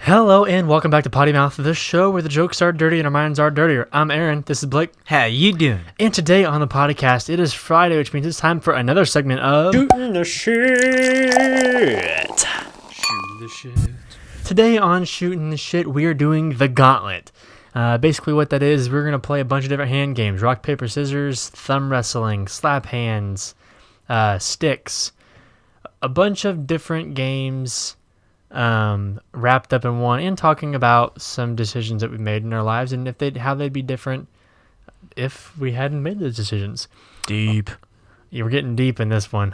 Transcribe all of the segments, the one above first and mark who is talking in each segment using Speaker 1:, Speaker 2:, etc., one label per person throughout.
Speaker 1: Hello and welcome back to Potty Mouth, the show where the jokes are dirty and our minds are dirtier. I'm Aaron. This is Blake.
Speaker 2: How you doing?
Speaker 1: And today on the Potty Cast, it is Friday, which means it's time for another segment of Shootin The Shit.
Speaker 2: Shootin the Shit.
Speaker 1: Today on Shootin The Shit, we are doing the Gauntlet. Basically what that is, we're going to play a bunch of different hand games. Rock, paper, scissors, thumb wrestling, slap hands, sticks. A bunch of different games wrapped up in one, and talking about some decisions that we made in our lives and how they'd be different if we hadn't made those decisions.
Speaker 2: Deep.
Speaker 1: Yeah, we're getting deep in this one.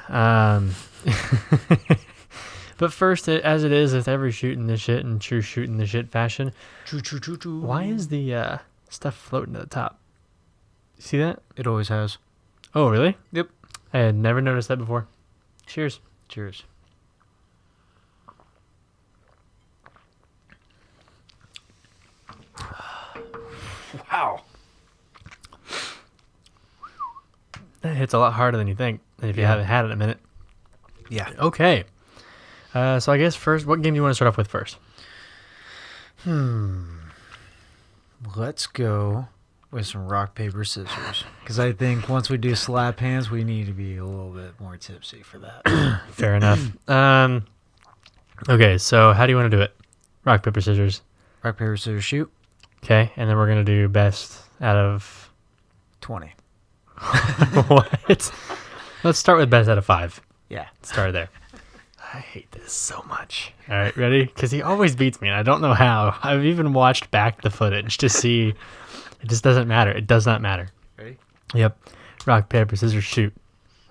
Speaker 1: But first, as it is with every Shootin The Shit in true Shootin The Shit fashion, why is the stuff floating to the top? See that?
Speaker 2: It always has.
Speaker 1: Oh, really?
Speaker 2: Yep.
Speaker 1: I had never noticed that before. Cheers.
Speaker 2: Cheers.
Speaker 1: Wow. That hits a lot harder than you think, if you haven't had it in a minute.
Speaker 2: Yeah.
Speaker 1: Okay. So I guess first, what game do you want to start off with first?
Speaker 2: Let's go with some rock, paper, scissors. Because I think once we do slap hands, we need to be a little bit more tipsy for that.
Speaker 1: Fair enough. Okay, so how do you want to do it? Rock, paper, scissors.
Speaker 2: Rock, paper, scissors, shoot.
Speaker 1: Okay, and then we're going to do best out of...
Speaker 2: 20.
Speaker 1: What? Let's start with best out of 5.
Speaker 2: Yeah.
Speaker 1: Start there. I hate this so much. All right, ready? Because he always beats me, and I don't know how. I've even watched back the footage to see. It just doesn't matter. It does not matter.
Speaker 2: Ready?
Speaker 1: Yep. Rock, paper, scissors, shoot.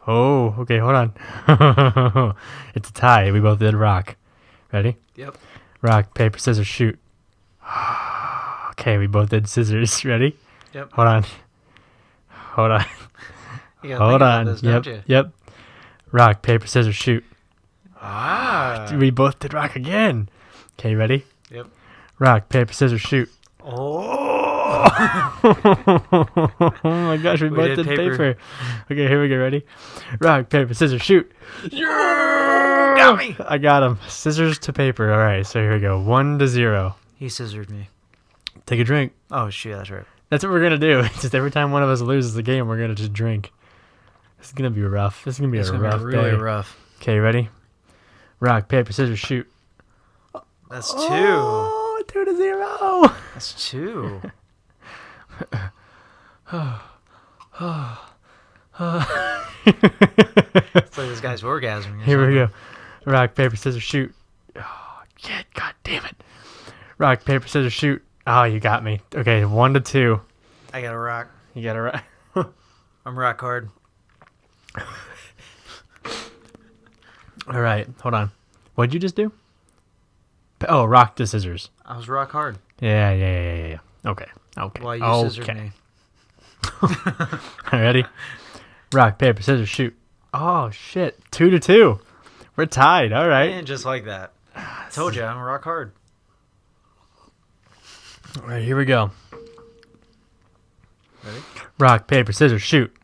Speaker 1: Oh, okay, hold on. It's a tie. We both did rock. Ready?
Speaker 2: Yep.
Speaker 1: Rock, paper, scissors, shoot. Okay, we both did scissors. Ready?
Speaker 2: Yep.
Speaker 1: Hold on. Hold on.
Speaker 2: You gotta
Speaker 1: Hold
Speaker 2: think about
Speaker 1: on.
Speaker 2: this,
Speaker 1: Yep.
Speaker 2: don't you?
Speaker 1: Yep. Rock, paper, scissors, shoot.
Speaker 2: Ah.
Speaker 1: We both did rock again. Okay, ready?
Speaker 2: Yep.
Speaker 1: Rock, paper, scissors, shoot.
Speaker 2: Oh.
Speaker 1: Oh my gosh, we both did paper. Okay, here we go. Ready? Rock, paper, scissors, shoot.
Speaker 2: Yeah! Got me.
Speaker 1: I got him. Scissors to paper. All right, so here we go. 1-0.
Speaker 2: He scissored me.
Speaker 1: Take a drink.
Speaker 2: Oh, shit, that's right.
Speaker 1: That's what we're going to do. It's just every time one of us loses the game, we're going to just drink. This is going to be rough. This is going to be a rough
Speaker 2: really
Speaker 1: day.
Speaker 2: rough.
Speaker 1: Okay, ready? Rock, paper, scissors, shoot.
Speaker 2: That's 2.
Speaker 1: Oh, 2-0.
Speaker 2: That's 2. It's like this guy's orgasming.
Speaker 1: Here we go. Rock, paper, scissors, shoot. Oh, shit. God damn it. Rock, paper, scissors, shoot. Oh, you got me. Okay, 1-2.
Speaker 2: I got a rock.
Speaker 1: You got it right.
Speaker 2: I'm rock hard.
Speaker 1: All right, hold on. What'd you just do? Oh, rock to scissors.
Speaker 2: I was rock hard.
Speaker 1: Yeah. Okay.
Speaker 2: While you scissored me.
Speaker 1: Ready? Rock, paper, scissors, shoot. Oh, shit. 2-2. We're tied. All right.
Speaker 2: And just like that. Told you, I'm rock hard.
Speaker 1: All right, here we go.
Speaker 2: Ready?
Speaker 1: Rock, paper, scissors, shoot.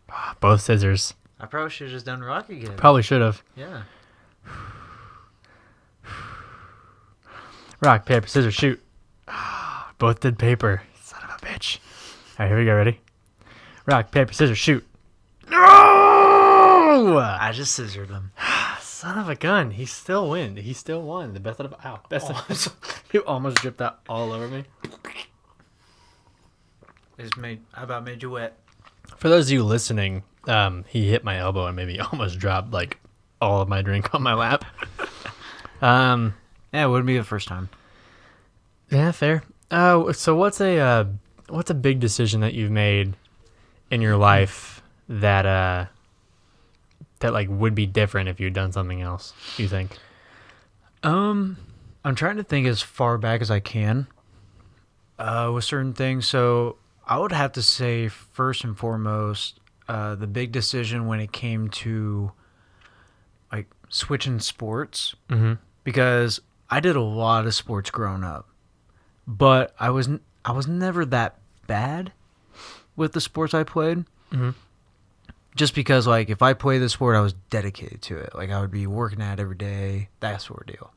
Speaker 1: Ah, both scissors.
Speaker 2: I probably should have just done rock again.
Speaker 1: Probably should have.
Speaker 2: Yeah.
Speaker 1: Rock, paper, scissors, shoot. Ah, both did paper. Son of a bitch. All right, here we go. Ready? Rock, paper, scissors, shoot. No!
Speaker 2: I just scissored them.
Speaker 1: Son of a gun. He still win. He still won. The best out of... Ow. Best of... You almost dripped that all over me.
Speaker 2: How about made you wet?
Speaker 1: For those of you listening, he hit my elbow and maybe almost dropped like all of my drink on my lap.
Speaker 2: Yeah, it wouldn't be the first time.
Speaker 1: Yeah, fair. So what's a big decision that you've made in your life that like would be different if you'd done something else, you think?
Speaker 2: I'm trying to think as far back as I can with certain things. So I would have to say first and foremost, the big decision when it came to like switching sports, because I did a lot of sports growing up, but I was never that bad with the sports I played. Just because, like, if I played the sport, I was dedicated to it. Like, I would be working at it every day, that sort of deal.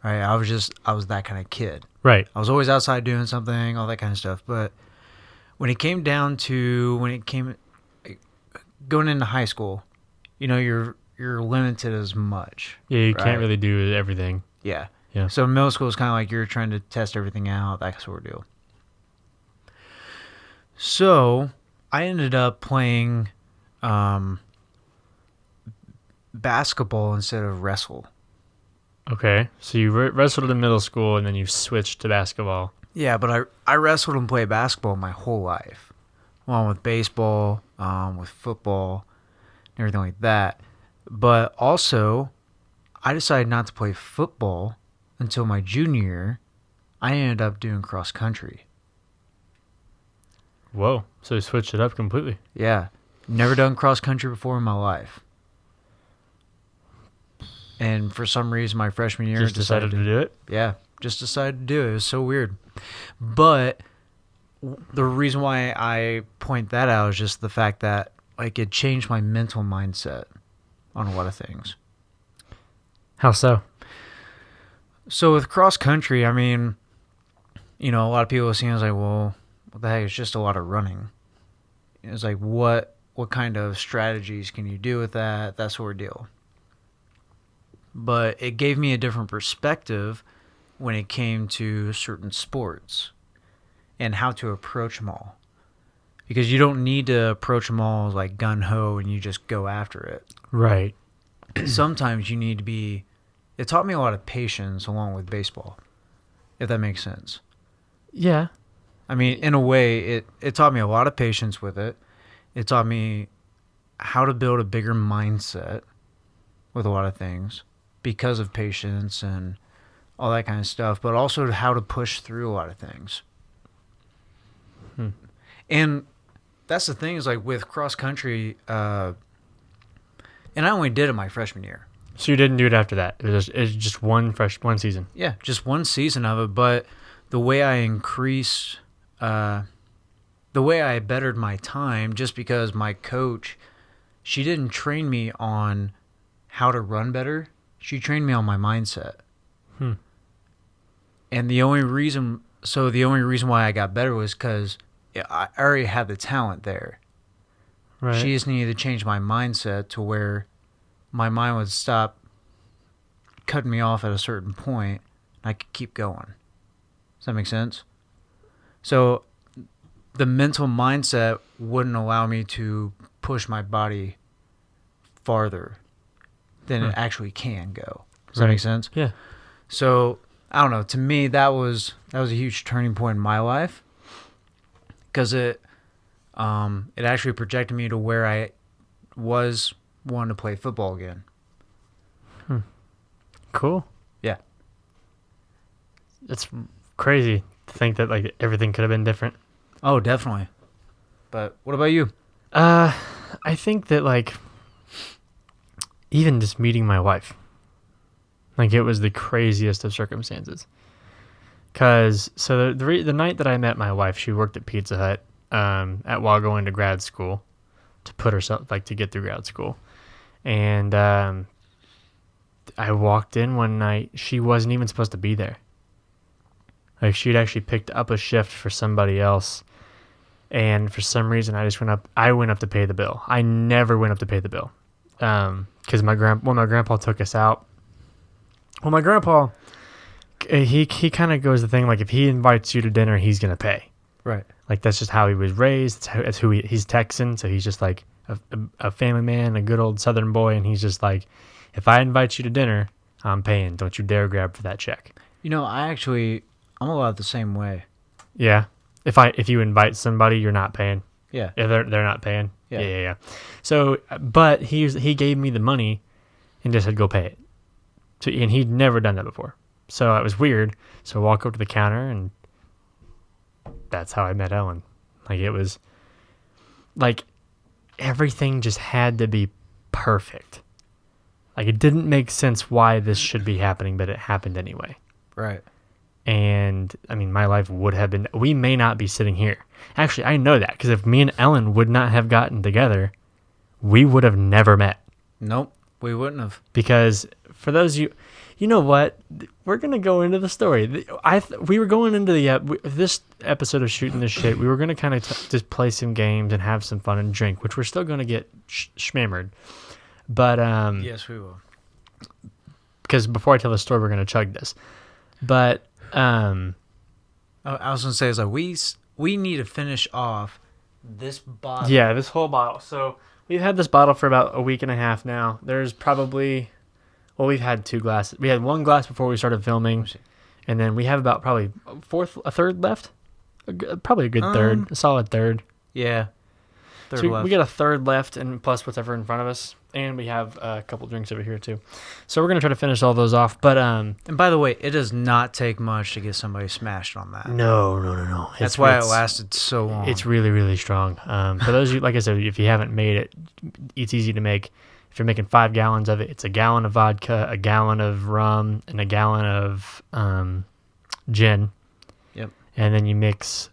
Speaker 2: right? I was that kind of kid.
Speaker 1: Right.
Speaker 2: I was always outside doing something, all that kind of stuff. But when it came going into high school, you're limited as much.
Speaker 1: Yeah, you
Speaker 2: right?
Speaker 1: can't really do everything.
Speaker 2: Yeah.
Speaker 1: Yeah.
Speaker 2: So middle school is kind of like you're trying to test everything out, that sort of deal. So I ended up playing basketball instead of wrestle.
Speaker 1: Okay. So you wrestled in middle school and then you switched to basketball.
Speaker 2: Yeah, but I wrestled and played basketball my whole life, along with baseball, with football, and everything like that. But also, I decided not to play football until my junior year. I ended up doing cross country.
Speaker 1: Whoa. So you switched it up completely.
Speaker 2: Yeah. Never done cross country before in my life. And for some reason, my freshman year...
Speaker 1: Just decided to do it?
Speaker 2: Yeah. Just decided to do it. It was so weird. But the reason why I point that out is just the fact that it changed my mental mindset on a lot of things.
Speaker 1: How so?
Speaker 2: So with cross country, I mean, a lot of people see it as like, well, what the heck? It's just a lot of running. It's like, what kind of strategies can you do with that? That sort of deal. But it gave me a different perspective when it came to certain sports and how to approach them all. Because you don't need to approach them all like gun-ho and you just go after it.
Speaker 1: Right.
Speaker 2: Sometimes you need to be... It taught me a lot of patience along with baseball, if that makes sense.
Speaker 1: Yeah.
Speaker 2: I mean, in a way, it taught me a lot of patience with it. It taught me how to build a bigger mindset with a lot of things because of patience and all that kind of stuff, but also how to push through a lot of things. And that's the thing is like with cross country, and I only did it my freshman year.
Speaker 1: So you didn't do it after that. It was just one season.
Speaker 2: Yeah, just one season of it. But the way I increased, the way I bettered my time, just because my coach, she didn't train me on how to run better. She trained me on my mindset. And the only reason why I got better was because I already had the talent there.
Speaker 1: Right.
Speaker 2: She just needed to change my mindset to where my mind would stop cutting me off at a certain point and I could keep going. Does that make sense? So the mental mindset wouldn't allow me to push my body farther than it actually can go. Does that make sense?
Speaker 1: Yeah.
Speaker 2: So I don't know. To me, that was a huge turning point in my life because it actually projected me to where I was wanting to play football again.
Speaker 1: Cool.
Speaker 2: Yeah.
Speaker 1: It's crazy to think that everything could have been different.
Speaker 2: Oh, definitely. But what about you?
Speaker 1: I think that even just meeting my wife, it was the craziest of circumstances. Cause the night that I met my wife, she worked at Pizza Hut while going to grad school to put herself to get through grad school, and I walked in one night. She wasn't even supposed to be there. She'd actually picked up a shift for somebody else. And for some reason, I went up to pay the bill. I never went up to pay the bill. Because my grandpa took us out. Well, my grandpa, he kind of goes the thing, if he invites you to dinner, he's going to pay.
Speaker 2: Right.
Speaker 1: That's just how he was raised. That's who he's Texan. So he's just a family man, a good old Southern boy. And he's just if I invite you to dinner, I'm paying. Don't you dare grab for that check.
Speaker 2: I'm a lot the same way.
Speaker 1: Yeah. If you invite somebody, you're not paying.
Speaker 2: Yeah.
Speaker 1: If they're not paying.
Speaker 2: Yeah.
Speaker 1: Yeah. So, but he gave me the money and just said, go pay it. So, and he'd never done that before. So it was weird. So I walk up to the counter and that's how I met Ellen. It was everything just had to be perfect. It didn't make sense why this should be happening, but it happened anyway.
Speaker 2: Right.
Speaker 1: And, my life would have been... We may not be sitting here. Actually, I know that, because if me and Ellen would not have gotten together, we would have never met.
Speaker 2: Nope. We wouldn't have.
Speaker 1: Because for those you know what? We're gonna go into the story. We were going into this episode of Shootin The Shit. We were gonna kind of just play some games and have some fun and drink, which we're still gonna get schmammered. But
Speaker 2: yes, we will.
Speaker 1: Because before I tell the story, we're gonna chug this. But
Speaker 2: I was gonna say is like we need to finish off this bottle.
Speaker 1: Yeah, this whole bottle. So we've had this bottle for about a week and a half now. There's probably, we've had 2 glasses. We had 1 glass before we started filming, and then we have about probably a third left. Probably a good third, a solid third.
Speaker 2: Yeah.
Speaker 1: So we got a third left, and plus whatever in front of us, and we have a couple drinks over here too. So we're gonna try to finish all those off. But
Speaker 2: and by the way, it does not take much to get somebody smashed on that.
Speaker 1: No.
Speaker 2: That's why it lasted so long.
Speaker 1: It's really, really strong. For those of you, like I said, if you haven't made it, it's easy to make. If you're making 5 gallons of it, it's a gallon of vodka, a gallon of rum, and a gallon of gin.
Speaker 2: Yep.
Speaker 1: And then you mix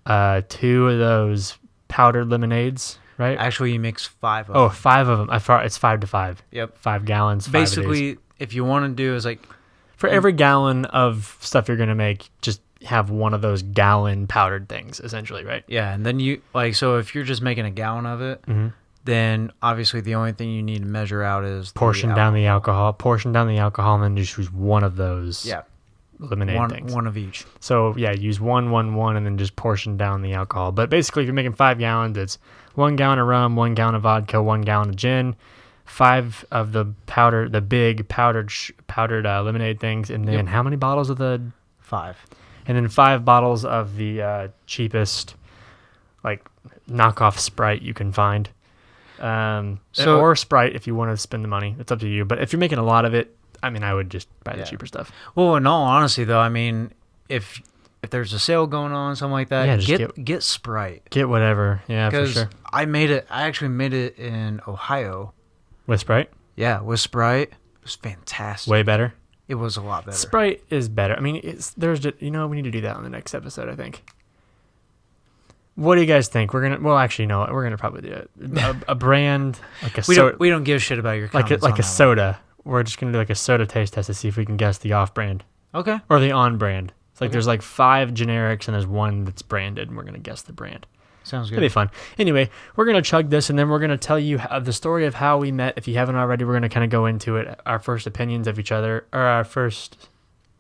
Speaker 1: 2 of those powdered lemonades, right?
Speaker 2: Actually, you mix 5 of them.
Speaker 1: 5 of them. It's 5 to 5.
Speaker 2: Yep.
Speaker 1: 5 gallons.
Speaker 2: Basically, if you want to do is like
Speaker 1: for every gallon of stuff you're gonna make, just have one of those gallon powdered things, essentially, right?
Speaker 2: Yeah, and then you so if you're just making a gallon of it, then obviously the only thing you need to measure out is
Speaker 1: portion down the alcohol, and then just use one of those.
Speaker 2: Yeah.
Speaker 1: Lemonade things.
Speaker 2: One of each.
Speaker 1: So yeah, use 1, 1, 1, and then just portion down the alcohol. But basically, if you're making 5 gallons, it's 1 gallon of rum, 1 gallon of vodka, 1 gallon of gin, 5 of the big powdered lemonade things, and then how many bottles of the
Speaker 2: 5?
Speaker 1: And then 5 bottles of the cheapest, like knockoff Sprite you can find. Or Sprite if you want to spend the money. It's up to you. But if you're making a lot of it, I mean, I would just buy the cheaper stuff.
Speaker 2: Well, in all honesty, though, I mean, if there's a sale going on, something like that, get Sprite.
Speaker 1: Get whatever. Yeah, for sure.
Speaker 2: I actually made it in Ohio.
Speaker 1: With Sprite?
Speaker 2: Yeah, with Sprite. It was fantastic.
Speaker 1: Way better?
Speaker 2: It was a lot better.
Speaker 1: Sprite is better. I mean, we need to do that on the next episode, I think. What do you guys think? We're gonna probably do a brand like a soda.
Speaker 2: We don't give a shit about your comments
Speaker 1: like a soda. We're just gonna do like a soda taste test to see if we can guess the off-brand.
Speaker 2: Okay.
Speaker 1: Or the on-brand. It's like there's like 5 generics and there's 1 that's branded, and we're gonna guess the brand.
Speaker 2: Sounds good.
Speaker 1: It'll be fun. Anyway, we're gonna chug this, and then we're gonna tell you the story of how we met. If you haven't already, we're gonna kind of go into it. Our first opinions of each other, or our first.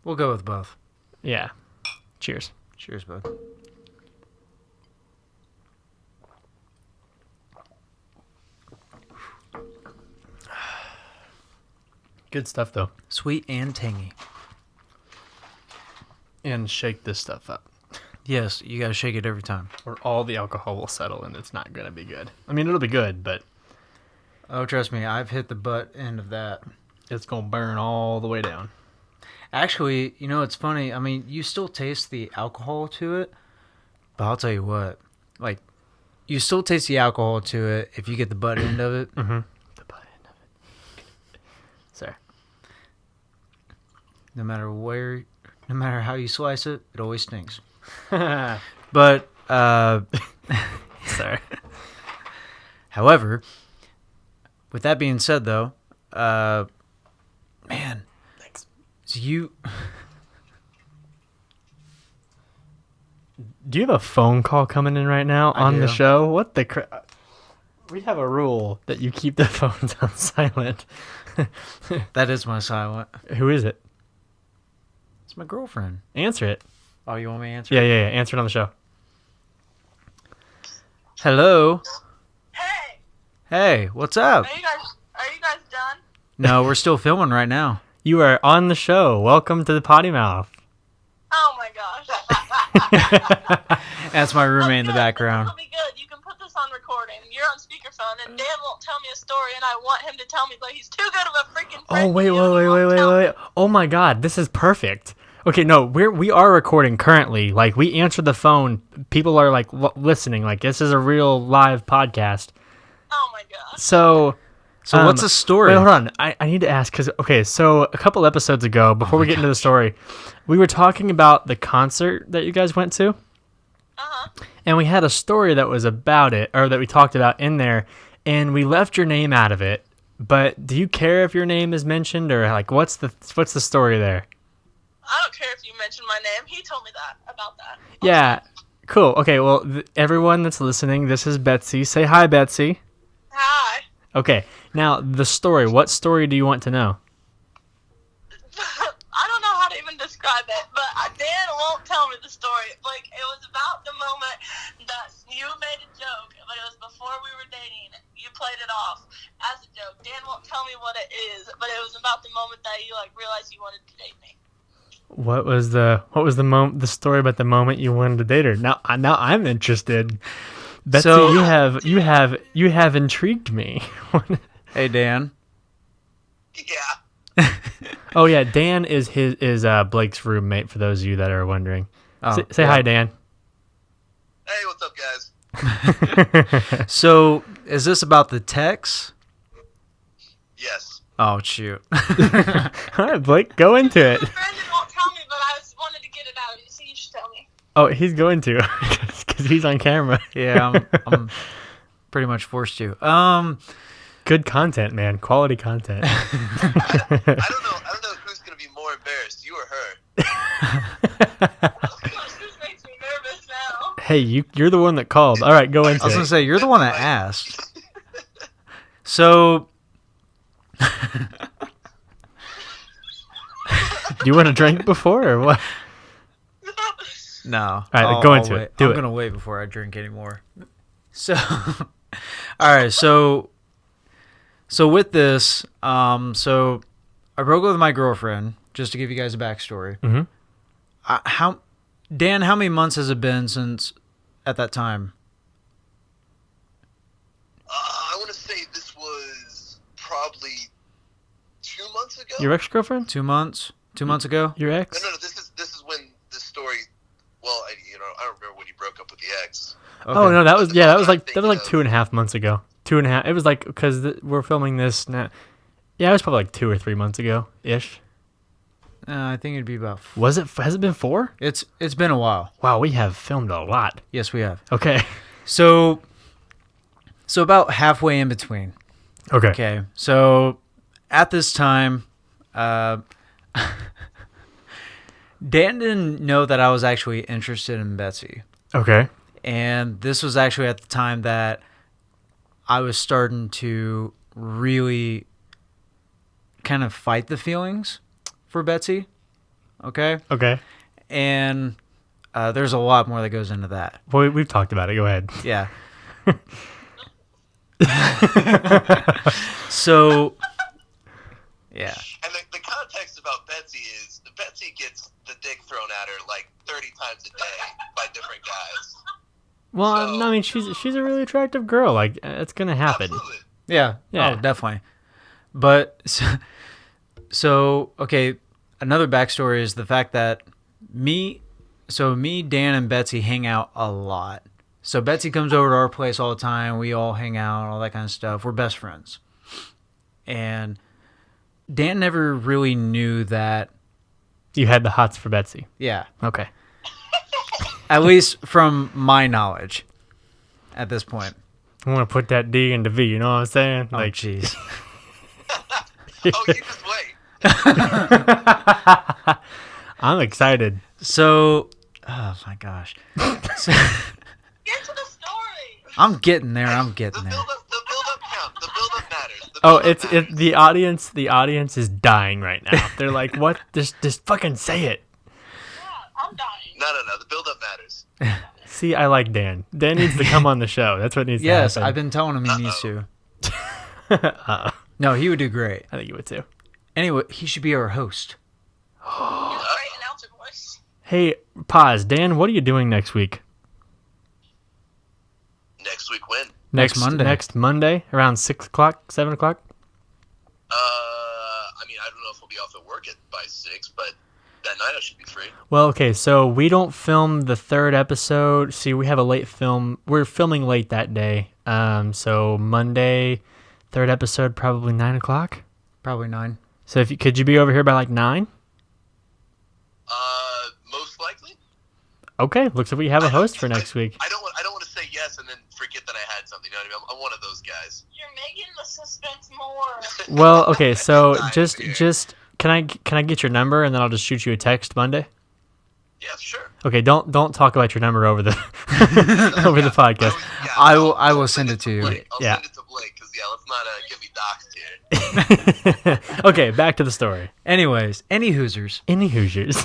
Speaker 2: We'll go with both.
Speaker 1: Yeah. Cheers.
Speaker 2: Cheers, bud.
Speaker 1: Good stuff, though.
Speaker 2: Sweet and tangy.
Speaker 1: And shake this stuff up.
Speaker 2: Yes, you gotta shake it every time.
Speaker 1: Or all the alcohol will settle and it's not gonna be good. I mean, it'll be good, but...
Speaker 2: Oh, trust me, I've hit the butt end of that.
Speaker 1: It's gonna burn all the way down.
Speaker 2: Actually, it's funny. I mean, you still taste the alcohol to it, but I'll tell you what. Like, you still taste the alcohol to it if you get the butt end of it.
Speaker 1: Mm-hmm. The butt end of it. Sorry.
Speaker 2: No matter how you slice it, it always stinks. But,
Speaker 1: sorry.
Speaker 2: However, with that being said, though, man,
Speaker 1: thanks.
Speaker 2: So you...
Speaker 1: Do you have a phone call coming in right now on the show? What the crap? We have a rule that you keep the phones on silent.
Speaker 2: That is my silent.
Speaker 1: Who is it?
Speaker 2: It's my girlfriend.
Speaker 1: Answer it.
Speaker 2: Oh, you want me to answer?
Speaker 1: Yeah. Answer it on the show.
Speaker 2: Hello.
Speaker 3: Hey.
Speaker 2: Hey, what's up?
Speaker 3: Are you guys done?
Speaker 2: No, we're still filming right now.
Speaker 1: You are on the show. Welcome to the Potty Mouth.
Speaker 3: Oh my gosh.
Speaker 2: That's my roommate in the background.
Speaker 3: This will be good. You can put this on recording. You're on speakerphone, and Dan won't tell me a story, and I want him to tell me, but he's too good of a freaking friend.
Speaker 1: Oh, wait. Oh my God, this is perfect. Okay, no, we are recording currently. Like, we answered the phone. People are like listening. Like, this is a real live podcast.
Speaker 3: Oh my gosh.
Speaker 1: So
Speaker 2: what's the story?
Speaker 1: Wait, hold on. I need to ask because so a couple episodes ago, before we get into the story, we were talking about the concert that you guys went to.
Speaker 3: Uh-huh.
Speaker 1: And we had a story that was about it, or that we talked about in there, and we left your name out of it. But do you care if your name is mentioned, or like what's the story there?
Speaker 3: I don't care if you mention my name. He told me about that.
Speaker 1: Yeah, cool. Okay, well, everyone that's listening, this is Betsy. Say hi, Betsy.
Speaker 3: Hi.
Speaker 1: Okay, now the story. What story do you want to know?
Speaker 3: I don't know how to even describe it, but Dan won't tell me the story. Like, it was about the moment that you made a joke, but it was before we were dating. You played it off as a joke. Dan won't tell me what it is, but it was about the moment that you realized you wanted to date me.
Speaker 1: What was the story about the moment you wanted to date her? Now I'm interested. Betsy,
Speaker 2: So-
Speaker 1: you have intrigued me.
Speaker 2: Hey, Dan.
Speaker 3: Yeah.
Speaker 1: Oh yeah, Dan is Blake's roommate. For those of you that are wondering,
Speaker 2: Oh,
Speaker 1: say hi, Dan.
Speaker 4: Hey, what's up, guys?
Speaker 2: So, is this about the text?
Speaker 4: Yes.
Speaker 2: Oh, shoot.
Speaker 1: All right, Blake, go into it.
Speaker 3: Brandon won't tell me, but I just wanted to get it out of you, so you should tell me.
Speaker 1: Oh, he's going to, because he's on camera.
Speaker 2: Yeah, I'm pretty much forced to.
Speaker 1: Good content, man. Quality content.
Speaker 4: I don't know who's gonna be more embarrassed, you or her.
Speaker 3: Oh gosh, this makes me nervous now.
Speaker 1: Hey, you're the one that called. All right, go into
Speaker 2: I was going
Speaker 1: it.
Speaker 2: to say, you're the one that asked. So,
Speaker 1: Do you want a drink before or what?
Speaker 2: no.
Speaker 1: All right, go into it. Do
Speaker 2: I'm
Speaker 1: it.
Speaker 2: going to wait before I drink anymore. So, all right, so with this, so I broke up with my girlfriend, just to give you guys a backstory.
Speaker 1: Mm-hmm.
Speaker 2: Dan, how many months has it been since at that time?
Speaker 4: I want to say this was probably 2 months ago.
Speaker 1: Your ex-girlfriend?
Speaker 2: 2 months? 2 months ago?
Speaker 1: Your ex?
Speaker 4: No. This is when this story. Well, I don't remember when you broke up with the ex.
Speaker 2: Okay.
Speaker 1: Oh no, that was like
Speaker 4: Thinking
Speaker 1: 2.5 months ago. 2.5. It was like because we're filming this now. Yeah, it was probably like 2 or 3 months ago ish.
Speaker 2: I think it'd be about.
Speaker 1: Was it? Has it been 4?
Speaker 2: It's been a while.
Speaker 1: Wow, we have filmed a lot.
Speaker 2: Yes, we have.
Speaker 1: Okay.
Speaker 2: So about halfway in between.
Speaker 1: Okay.
Speaker 2: Okay. So at this time, Dan didn't know that I was actually interested in Betsy.
Speaker 1: Okay.
Speaker 2: And this was actually at the time that I was starting to really kind of fight the feelings for Betsy. Okay.
Speaker 1: Okay.
Speaker 2: And there's a lot more that goes into that.
Speaker 1: Well, we've talked about it. Go ahead.
Speaker 2: Yeah. So, yeah.
Speaker 4: And the context about Betsy is Betsy gets the dick thrown at her like 30 times a day by different guys.
Speaker 1: Well,
Speaker 4: So-
Speaker 1: I mean, she's a really attractive girl. Like, it's gonna happen.
Speaker 4: Absolutely.
Speaker 2: Yeah.
Speaker 1: Yeah.
Speaker 2: Oh, definitely. But so okay, another backstory is the fact that me, Dan, and Betsy hang out a lot. So Betsy comes over to our place all the time. We all hang out, all that kind of stuff. We're best friends. And Dan never really knew that.
Speaker 1: You had the hots for Betsy.
Speaker 2: Yeah.
Speaker 1: Okay.
Speaker 2: At least from my knowledge at this point.
Speaker 1: I want to put that D into V. You know what I'm saying?
Speaker 2: Oh,
Speaker 1: Like,
Speaker 2: jeez.
Speaker 4: Oh, you just wait.
Speaker 1: I'm excited.
Speaker 2: So, oh my gosh. So,
Speaker 3: Get to the story.
Speaker 2: I'm getting there.
Speaker 4: The
Speaker 2: there.
Speaker 4: build-up count. The build-up matters.
Speaker 1: Oh, the audience. The audience is dying right now. They're like, "What? Just fucking say it."
Speaker 3: Yeah, I'm dying.
Speaker 4: No. The build-up matters.
Speaker 1: See, I like Dan. Dan needs to come on the show. That's what needs
Speaker 2: Yes,
Speaker 1: to
Speaker 2: I've
Speaker 1: happen.
Speaker 2: been telling him he needs to.
Speaker 1: Uh-oh.
Speaker 2: No, he would do great.
Speaker 1: I think you would too.
Speaker 2: Anyway, he should be our host.
Speaker 3: You have a great announcer voice.
Speaker 1: Hey, pause. Dan, what are you doing next week?
Speaker 4: Next week when?
Speaker 2: Next Monday.
Speaker 1: Next Monday, around 6 o'clock, 7 o'clock?
Speaker 4: I mean, I don't know if we'll be off at work by 6, but that night I should be free.
Speaker 1: Well, okay, so we don't film the 3rd episode. See, we have a late film. We're filming late that day. So Monday, 3rd episode, probably 9 o'clock.
Speaker 2: Probably 9.
Speaker 1: So could you be over here by like 9?
Speaker 4: Most likely.
Speaker 1: Okay, looks like we have a host for next week.
Speaker 4: I don't want to say yes and then forget that I had something. You know what I mean? I'm one of those guys.
Speaker 3: You're making the suspense more.
Speaker 1: Well, okay, so
Speaker 4: Dying
Speaker 1: just
Speaker 4: over here.
Speaker 1: can I get your number and then I'll just shoot you a text Monday?
Speaker 4: Yeah, sure.
Speaker 1: Okay, don't talk about your number over the over the podcast.
Speaker 2: I will send it to you.
Speaker 4: Blake. I'll
Speaker 1: Yeah.
Speaker 4: send it to Blake because let's not get me doxxed here.
Speaker 1: Okay, back to the story.
Speaker 2: Anyways, any Hoosers.
Speaker 1: Any Hoosiers?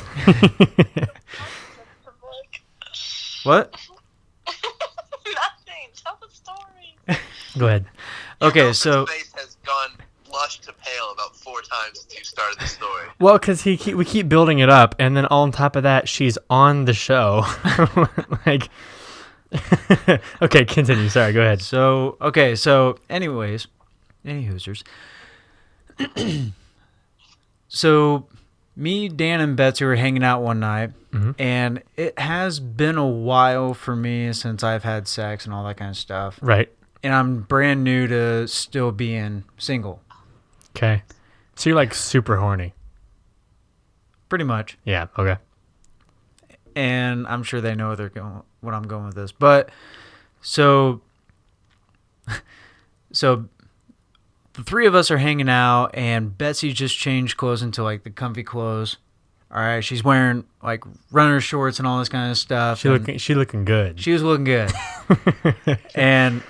Speaker 2: What?
Speaker 3: Nothing. Tell the story.
Speaker 1: Go ahead.
Speaker 2: Okay,
Speaker 4: His
Speaker 2: so
Speaker 4: face has gone blush to pale about 4 times since you started the story.
Speaker 1: Well, because we keep building it up, and then on top of that, she's on the show. Like, okay, continue. Sorry, go ahead.
Speaker 2: so anyways, any Hoosers. So me, Dan, and Betsy were hanging out one night, and it has been a while for me since I've had sex and all that kind of stuff.
Speaker 1: Right.
Speaker 2: And I'm brand new to still being single,
Speaker 1: Okay. So you're like super horny.
Speaker 2: pretty much.
Speaker 1: Yeah. Okay.
Speaker 2: And I'm sure they know what I'm going with this. But so the 3 of us are hanging out, and Betsy just changed clothes into like the comfy clothes. All right, she's wearing like runner shorts and all this kind of stuff.
Speaker 1: She looking good.
Speaker 2: She was looking good. And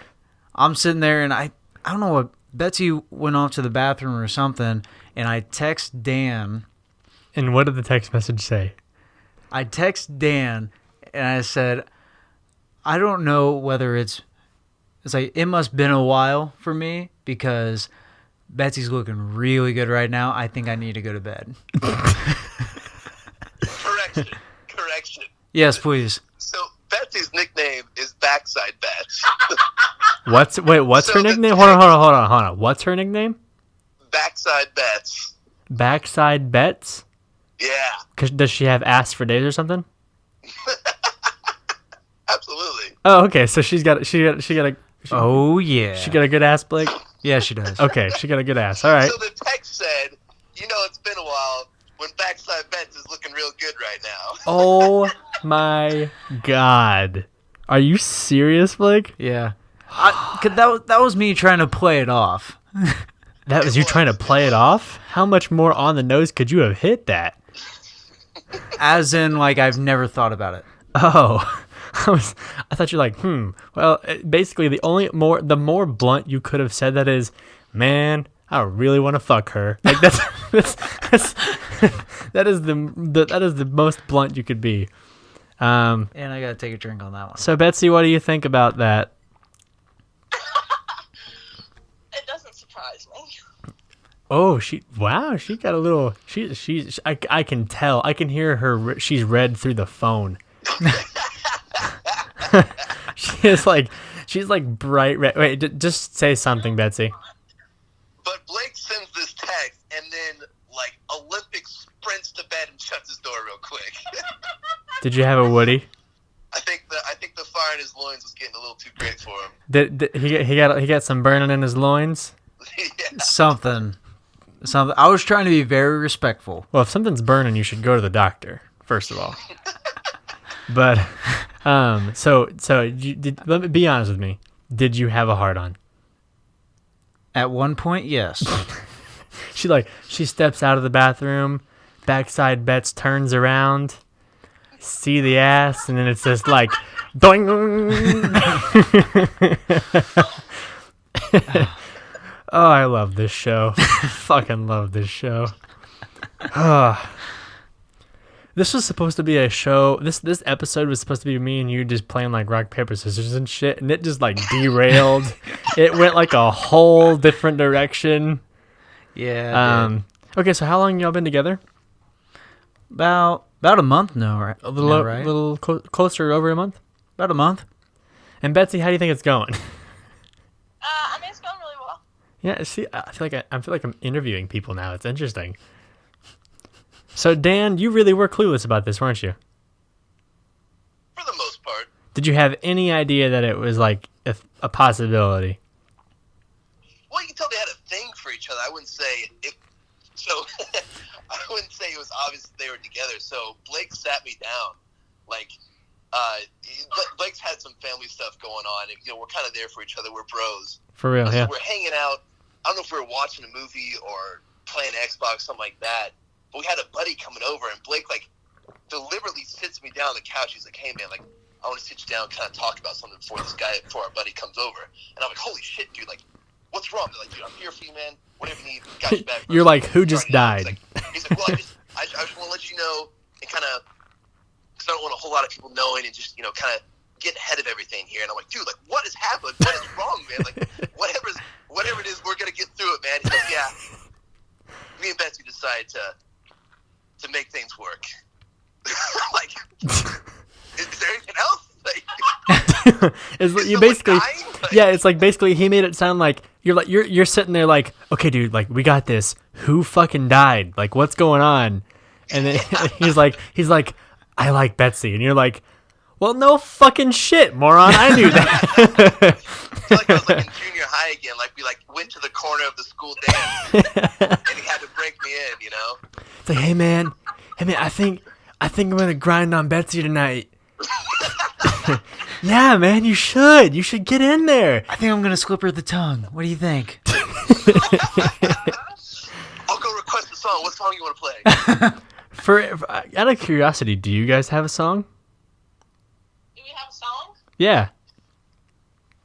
Speaker 2: I'm sitting there, and I don't know what, Betsy went off to the bathroom or something, and I text Dan.
Speaker 1: And what did the text message say?
Speaker 2: I text Dan, and I said, I don't know whether it's like, it must been a while for me because Betsy's looking really good right now. I think I need to go to bed.
Speaker 4: Correction.
Speaker 2: Yes, please.
Speaker 4: So Betsy's nickname is Backside Bets.
Speaker 1: What's
Speaker 4: So
Speaker 1: her
Speaker 4: the
Speaker 1: nickname? Hold on. What's her nickname?
Speaker 4: Backside Bets.
Speaker 1: Backside Bets?
Speaker 4: Yeah,
Speaker 1: 'Cause does she have ass for days or something?
Speaker 4: absolutely.
Speaker 1: Oh, okay. So she got a
Speaker 2: Oh, yeah.
Speaker 1: she got a good ass, Blake.
Speaker 2: Yeah, she does.
Speaker 1: Okay, she got a good ass. All right.
Speaker 4: So the text said, it's been a while when Backside Bets is looking real good right now.
Speaker 1: Oh my God. Are you serious, Blake?
Speaker 2: Yeah. 'Cause that was me trying to play it off.
Speaker 1: That was you trying to play it off? How much more on the nose could you have hit that?
Speaker 2: As in, like, I've never thought about it.
Speaker 1: Oh, I thought you're like, well, basically the more blunt you could have said that is, man, I really want to fuck her. Like that's that is the most blunt you could be.
Speaker 2: And I gotta take a drink on that one.
Speaker 1: So Betsy, what do you think about that?
Speaker 3: It doesn't surprise me.
Speaker 1: Oh, she got a little. I can tell. I can hear her. She's read through the phone. She's like bright red. Wait, just say something, Betsy.
Speaker 4: But Blake sends this text and then, like, Olympic sprints to bed and shuts his door real quick.
Speaker 1: Did you have a Woody?
Speaker 4: I think the fire in his loins was getting a little too great for him.
Speaker 1: Did he got some burning in his loins?
Speaker 4: Yeah.
Speaker 2: Something. I was trying to be very respectful.
Speaker 1: Well, if something's burning, you should go to the doctor first of all. But so let me be honest with me. Did you have a hard on?
Speaker 2: At one point, yes.
Speaker 1: She steps out of the bathroom, Backside Bets turns around, see the ass, and then it's just like doing. Oh, I love this show. Fucking love this show. This was supposed to be a show. This episode was supposed to be me and you just playing like rock, paper, scissors and shit, and it just like derailed. It went like a whole different direction.
Speaker 2: Yeah.
Speaker 1: Okay, so how long y'all been together?
Speaker 2: About a month now, right?
Speaker 1: A little,
Speaker 2: right?
Speaker 1: little closer over a month.
Speaker 2: About a month.
Speaker 1: And Betsy, how do you think it's going?
Speaker 3: I mean, it's going really well.
Speaker 1: Yeah, see, I feel like I'm interviewing people now. It's interesting. So Dan, you really were clueless about this, weren't you?
Speaker 4: For the most part.
Speaker 1: Did you have any idea that it was like a possibility?
Speaker 4: Well, you can tell they had a thing for each other. I wouldn't say it. So I wouldn't say it was obvious that they were together. So Blake sat me down, like Blake's had some family stuff going on, and we're kind of there for each other. We're bros.
Speaker 1: For real,
Speaker 4: So
Speaker 1: yeah.
Speaker 4: we're hanging out. I don't know if we were watching a movie or playing Xbox, something like that. But we had a buddy coming over, and Blake deliberately sits me down on the couch. He's like, "Hey man, I want to sit you down, and kind of talk about something before our buddy comes over." And I'm like, "Holy shit, dude! What's wrong?" They're like, "Dude, I'm here for you, man. Whatever you need, got your back."
Speaker 1: You're like, who just died?
Speaker 4: He's like, "Well, I just want to let you know, and kind of, because I don't want a whole lot of people knowing, and just kind of get ahead of everything here." And I'm like, "Dude, what has happened? What is wrong, man? Whatever it is, we're gonna get through it, man." He's like, "Yeah." Me and Betsy decided to make things work. Is there anything else?
Speaker 1: You basically, it's like basically he made it sound like you're sitting there like, okay, dude, we got this. Who fucking died? What's going on? And then he's like, I like Betsy, and you're like, well, no fucking shit, moron. I knew that.
Speaker 4: I feel like I was in junior high again. We went to the corner of the school dance, and he had to break me in.
Speaker 1: It's like, hey man, I think I'm gonna grind on Betsy tonight. Yeah, man, you should get in there.
Speaker 2: I think I'm gonna slip her the tongue. What do you think?
Speaker 4: I'll go request a song. What song you want to play?
Speaker 1: For out of curiosity, do you guys have a song?
Speaker 3: Do we have a song?
Speaker 1: Yeah.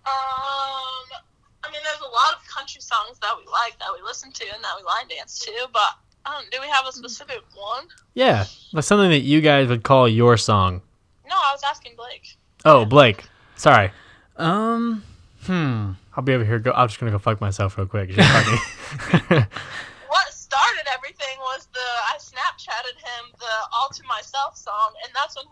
Speaker 3: I mean, there's a lot of country songs that we like, that we listen to, and that we line dance to, but do we have a specific one?
Speaker 1: Yeah, something that you guys would call your song.
Speaker 3: No, I was asking Blake.
Speaker 1: Oh, Blake. Sorry.
Speaker 2: Hmm.
Speaker 1: I'll be over here. I'm just gonna go fuck myself real quick. Just fuck me.
Speaker 3: What started everything was I Snapchatted him the All to Myself song, and that's when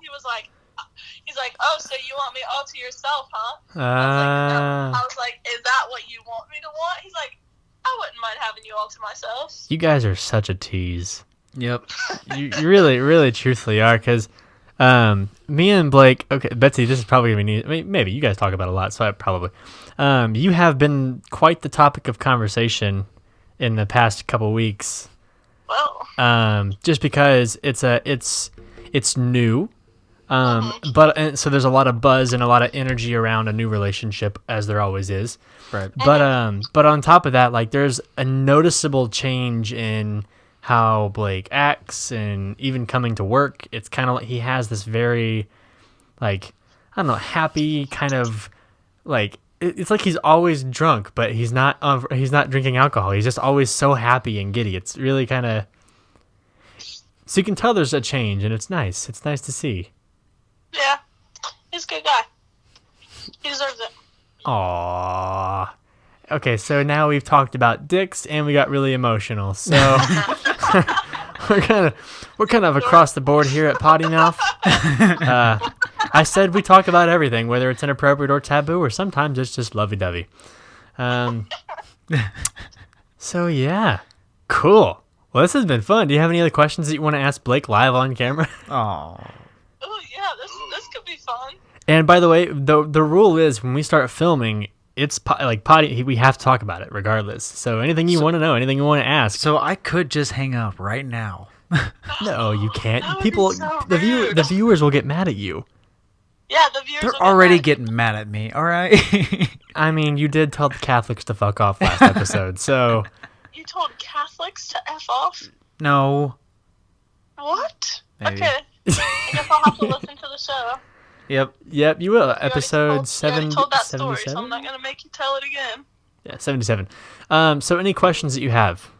Speaker 3: he's like, "Oh, so you want me all to yourself, huh?" I was like, "Is that what you want me to want?" He's like, "I wouldn't mind having you all to myself."
Speaker 1: You guys are such a tease.
Speaker 2: Yep.
Speaker 1: You really, really, truthfully are, because me and Blake. Okay, Betsy, this is probably gonna be. I mean, maybe you guys talk about it a lot, so I probably. You have been quite the topic of conversation in the past couple weeks.
Speaker 3: Well.
Speaker 1: Just because it's new. But so there's a lot of buzz and a lot of energy around a new relationship, as there always is.
Speaker 2: Right.
Speaker 1: But on top of that, there's a noticeable change in how Blake acts, and even coming to work. It's kind of like he has this very, I don't know, happy kind of it's like he's always drunk, but he's not drinking alcohol. He's just always so happy and giddy. It's really kind of, so you can tell there's a change, and it's nice. It's nice to see.
Speaker 3: Yeah, he's a good guy. He deserves it.
Speaker 1: Aww. Okay, so now we've talked about dicks, and we got really emotional. So we're kind of across the board here at Potty Mouth. I said we talk about everything, whether it's inappropriate or taboo, or sometimes it's just lovey-dovey. So yeah, cool. Well, this has been fun. Do you have any other questions that you want to ask Blake live on camera?
Speaker 2: Oh.
Speaker 3: Oh yeah, this could be fun.
Speaker 1: And by the way, the rule is when we start filming, it's potty. We have to talk about it regardless. So anything you want to know, anything you want to ask.
Speaker 2: So I could just hang up right now.
Speaker 1: No, you can't.
Speaker 3: That would
Speaker 1: People,
Speaker 3: be so
Speaker 1: the
Speaker 3: rude.
Speaker 1: viewers will get mad at you.
Speaker 3: Yeah, the viewers.
Speaker 2: They're
Speaker 3: will get
Speaker 2: already
Speaker 3: mad.
Speaker 2: getting mad at me. All right.
Speaker 1: I mean, you did tell the Catholics to fuck off last episode, so
Speaker 3: You told Catholics to F off?
Speaker 2: No.
Speaker 3: What?
Speaker 2: Maybe.
Speaker 3: Okay. I guess I'll have to listen to the show.
Speaker 1: yep, you will.
Speaker 3: You already
Speaker 1: Episode
Speaker 3: told- you already told that story,
Speaker 1: 77.
Speaker 3: so I'm not gonna make you tell it again.
Speaker 1: Yeah, 77. So any questions that you have,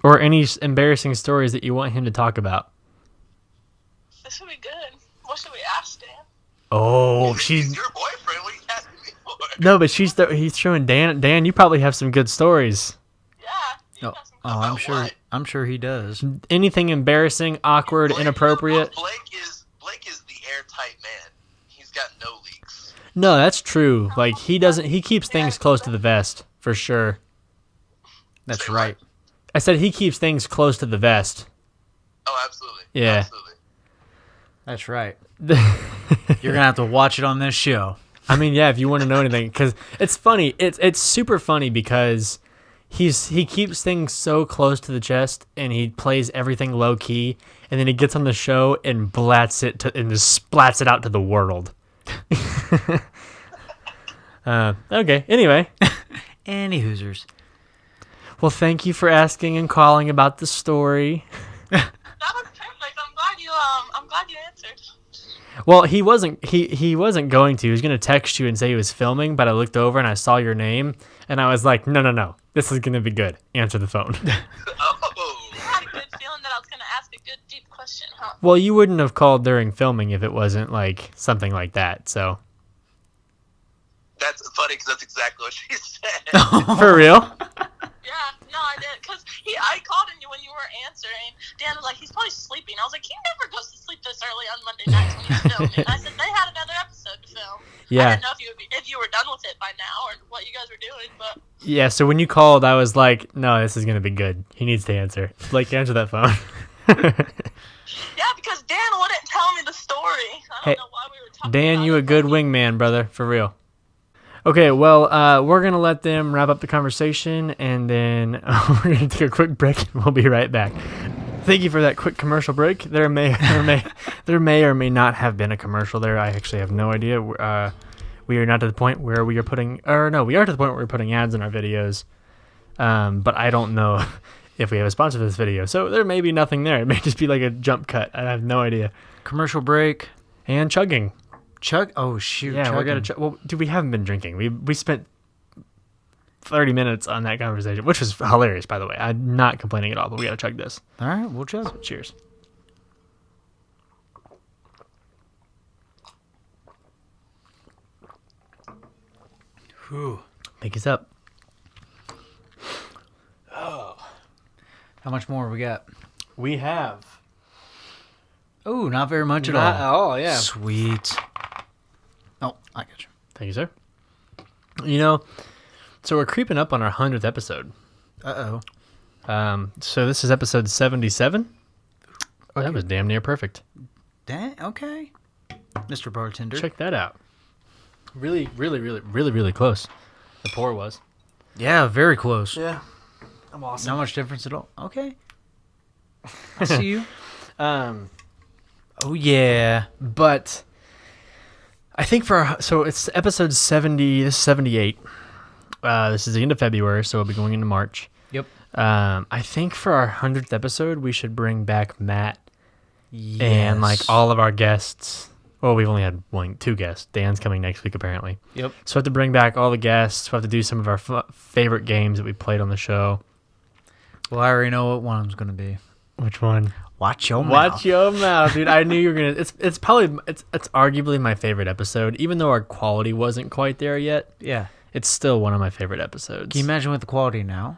Speaker 1: or any embarrassing stories that you want him to talk about?
Speaker 3: This would be good. What should we ask, Dan?
Speaker 1: Oh,
Speaker 4: He's
Speaker 1: she's
Speaker 4: your boyfriend. What are you asking me for?
Speaker 1: no, but he's throwing Dan. Dan, you probably have some good stories.
Speaker 3: Yeah. You
Speaker 2: Oh,
Speaker 3: got some
Speaker 2: I'm
Speaker 4: About
Speaker 2: sure.
Speaker 4: what?
Speaker 2: I'm sure he does.
Speaker 1: Anything embarrassing, awkward,
Speaker 4: Blake-
Speaker 1: inappropriate?
Speaker 4: Blake is the airtight man. He's got no leaks.
Speaker 1: No, that's true. He doesn't. He keeps things close to the vest for sure.
Speaker 2: That's
Speaker 4: Say
Speaker 2: right.
Speaker 1: I said he keeps things close to the vest.
Speaker 4: Oh, absolutely.
Speaker 1: Yeah.
Speaker 4: Absolutely.
Speaker 2: That's right. You're gonna have to watch it on this show.
Speaker 1: I mean, yeah, if you want to know anything, because it's funny. It's super funny because he keeps things so close to the chest, and he plays everything low key, and then he gets on the show and blats it and just splats it out to the world. Okay. Anyway,
Speaker 2: Any Hoosers.
Speaker 1: well, thank you for asking and calling about the story.
Speaker 3: That was perfect. I'm glad you answered.
Speaker 1: Well, he wasn't going to. He was going to text you and say he was filming, but I looked over and I saw your name, and I was like, no. This is going to be good. Answer the phone.
Speaker 3: You had a good feeling that I was going to ask a good, deep question, huh?
Speaker 1: Well, you wouldn't have called during filming if it wasn't like something like that. So,
Speaker 4: That's funny because that's exactly what she said.
Speaker 1: for real?
Speaker 3: Yeah, no, I did. Because I called him when you were answering. Dan was like, he's probably sleeping. I was like, he never goes to sleep this early on Monday nights when he's filming. I said, they had another episode to film.
Speaker 1: Yeah.
Speaker 3: I didn't know if you were done with it by now or what you guys were doing, but
Speaker 1: Yeah. So when you called, I was like, no, this is going to be good. He needs to answer. Blake, answer that phone.
Speaker 3: yeah, because Dan wouldn't tell me the story. I don't know why we were talking
Speaker 1: Dan,
Speaker 3: about
Speaker 1: you
Speaker 3: it,
Speaker 1: a good
Speaker 3: but
Speaker 1: wingman, brother, for real. Okay, well, we're going to let them wrap up the conversation, and then we're going to take a quick break, and we'll be right back. Thank you for that quick commercial break. There may or may not have been a commercial there. I actually have no idea. We are not to the point where we are putting, or no, we are to the point where we're putting ads in our videos, but I don't know if we have a sponsor for this video. So there may be nothing there. It may just be like a jump cut. I have no idea.
Speaker 2: Commercial break.
Speaker 1: And chugging.
Speaker 2: Chug. Oh shoot.
Speaker 1: Yeah, we're
Speaker 2: chugging.
Speaker 1: gonna. Well, dude, we haven't been drinking. We spent 30 minutes on that conversation, which was hilarious, by the way. I'm not complaining at all, but we gotta chug this.
Speaker 2: All right, we'll chug.
Speaker 1: Cheers.
Speaker 2: Whew.
Speaker 1: Pick us up.
Speaker 2: How much more we got?
Speaker 1: We have.
Speaker 2: Oh, not very much at
Speaker 1: Not
Speaker 2: all.
Speaker 1: all, yeah.
Speaker 2: Sweet. Oh, I got you.
Speaker 1: Thank you, sir. You know, so we're creeping up on our 100th episode.
Speaker 2: Uh-oh.
Speaker 1: So this is episode 77. Oh, that was damn near perfect.
Speaker 2: Okay. Mr. Bartender.
Speaker 1: Check that out. Really close. The pour was.
Speaker 2: Yeah, very close.
Speaker 1: Yeah. I'm awesome.
Speaker 2: Not much difference at all. Okay. I see you. Oh, yeah.
Speaker 1: But I think so it's episode 70. This is 78. This is the end of February, so we'll be going into March.
Speaker 2: Yep.
Speaker 1: I think for our 100th episode, we should bring back Matt
Speaker 2: Yes.
Speaker 1: and like all of our guests. Well, we've only had two guests. Dan's coming next week, apparently.
Speaker 2: Yep.
Speaker 1: So we have to bring back all the guests. We have to do some of our favorite games that we played on the show.
Speaker 2: Well, I already know what one of them's going to be.
Speaker 1: Which one?
Speaker 2: Watch your mouth.
Speaker 1: Watch your mouth, dude. I knew you were gonna. It's probably it's arguably my favorite episode, even though our quality wasn't quite there yet.
Speaker 2: Yeah.
Speaker 1: It's still one of my favorite episodes.
Speaker 2: Can you imagine with the quality now?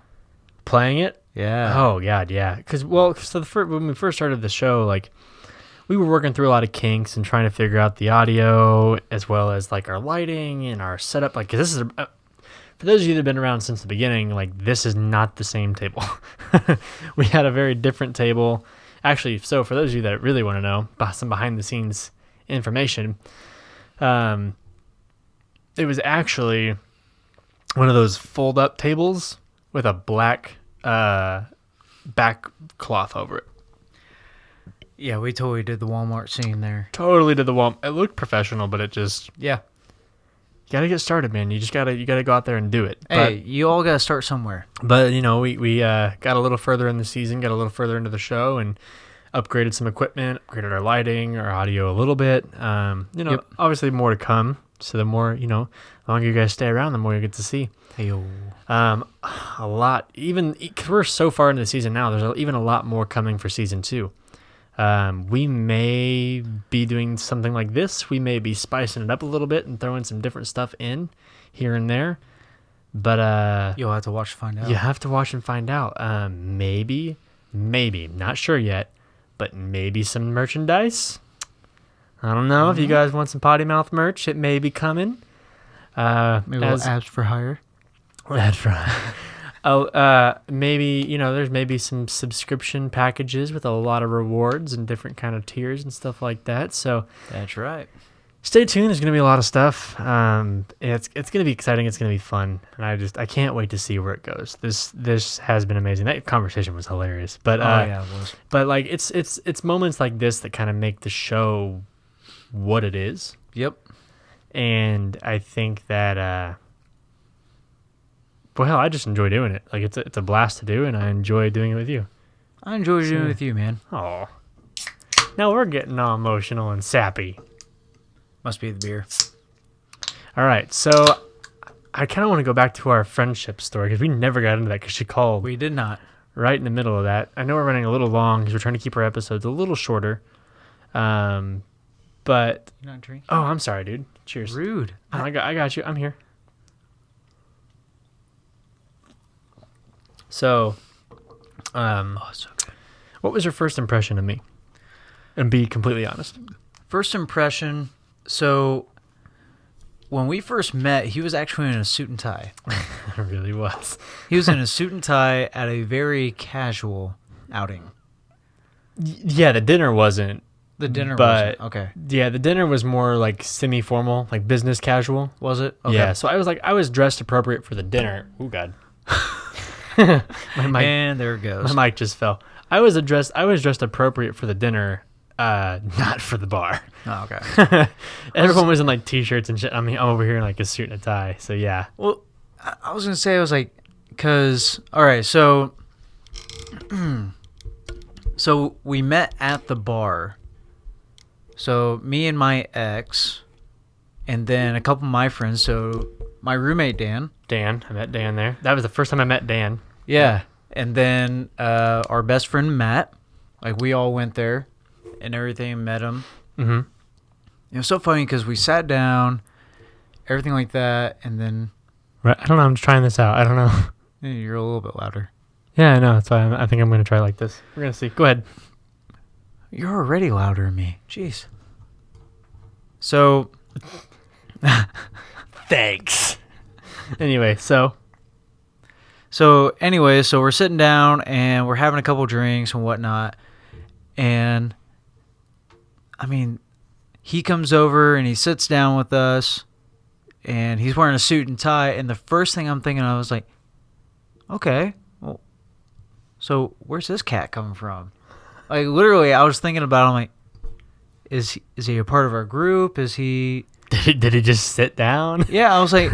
Speaker 1: Playing it?
Speaker 2: Yeah.
Speaker 1: Oh god, yeah. Because when we first started the show, like we were working through a lot of kinks and trying to figure out the audio as well as like our lighting and our setup. Like, 'cause this is for those of you that have been around since the beginning, like this is not the same table. We had a very different table. Actually, so for those of you that really want to know some behind the scenes information, it was actually one of those fold up tables with a black back cloth over it.
Speaker 2: Yeah, we totally did the Walmart scene there.
Speaker 1: Totally did the wall. It looked professional, but it just,
Speaker 2: Yeah.
Speaker 1: you gotta get started, man. You gotta go out there and do it.
Speaker 2: Hey, you all got to start somewhere.
Speaker 1: But you know, we got a little further in the season, got a little further into the show, and upgraded some equipment, upgraded our lighting, our audio a little bit.
Speaker 2: Yep.
Speaker 1: Obviously more to come. So the more, the longer you guys stay around, the more you get to see.
Speaker 2: Hey-o.
Speaker 1: A lot. Even 'cause we're so far into the season now, there's even a lot more coming for season 2. We may be doing something like this. We may be spicing it up a little bit and throwing some different stuff in here and there. But
Speaker 2: You'll have to watch to find out.
Speaker 1: you have to watch and find out. Maybe, not sure yet, but maybe some merchandise. I don't know if you guys want some Potty Mouth merch. It may be coming.
Speaker 2: Maybe we'll ads for hire.
Speaker 1: That's right. Maybe, there's maybe some subscription packages with a lot of rewards and different kind of tiers and stuff like that. So
Speaker 2: That's right.
Speaker 1: stay tuned. There's gonna be a lot of stuff. It's gonna be exciting. It's gonna be fun, and I can't wait to see where it goes. This has been amazing. That conversation was hilarious. But
Speaker 2: yeah, it was.
Speaker 1: But like it's moments like this that kind of make the show what it is.
Speaker 2: Yep.
Speaker 1: And I think that well, hell, I just enjoy doing it. Like it's a blast to do, and I enjoy doing it with you.
Speaker 2: I enjoy doing it with you, man.
Speaker 1: Oh, now we're getting all emotional and sappy.
Speaker 2: Must be the beer.
Speaker 1: All right, so I kind of want to go back to our friendship story because we never got into that because she called
Speaker 2: We did not.
Speaker 1: right in the middle of that. I know we're running a little long because we're trying to keep our episodes a little shorter. But
Speaker 2: You not drinking?
Speaker 1: oh, I'm sorry, dude. Cheers.
Speaker 2: Rude.
Speaker 1: Oh, I got you. I'm here. So,
Speaker 2: Oh, so good.
Speaker 1: what was your first impression of me? And be completely honest.
Speaker 2: First impression. So, when we first met, he was actually in a suit and tie.
Speaker 1: It really was.
Speaker 2: He was in a suit and tie at a very casual outing.
Speaker 1: Yeah, the dinner wasn't.
Speaker 2: The dinner
Speaker 1: But-
Speaker 2: wasn't. Okay.
Speaker 1: Yeah, the dinner was more like semi-formal, like business casual.
Speaker 2: Was it? Okay.
Speaker 1: Yeah, so I was dressed appropriate for the dinner. Oh God. my mic,
Speaker 2: And there it goes.
Speaker 1: my mic just fell. I was dressed appropriate for the dinner, not for the bar.
Speaker 2: Oh, okay.
Speaker 1: Everyone was in like t-shirts and shit. I mean, I'm over here in like a suit and a tie. So yeah.
Speaker 2: Well, I was going to say, I was like, because, all right, so, so we met at the bar. So me and my ex, and then a couple of my friends. So my roommate, Dan.
Speaker 1: Dan, I met Dan there. That was the first time I met Dan.
Speaker 2: Yeah. And then our best friend, Matt. Like, we all went there and everything, met him.
Speaker 1: Mm-hmm.
Speaker 2: It was so funny because we sat down, everything like that, and then
Speaker 1: Right. I don't know. I'm just trying this out. I don't know.
Speaker 2: you're a little bit louder.
Speaker 1: Yeah, I know. That's why I think I'm going to try like this. We're going to see. Go ahead.
Speaker 2: You're already louder than me. Jeez. So,
Speaker 1: Thanks. Anyway, so
Speaker 2: anyway, so we're sitting down and we're having a couple drinks and whatnot. And, I mean, he comes over and he sits down with us and he's wearing a suit and tie. And the first thing I'm thinking, I was like, okay, well, so where's this cat coming from? Like, literally, I was thinking about him, like, is he a part of our group? Is he...
Speaker 1: did he just sit down?
Speaker 2: Yeah, I was like,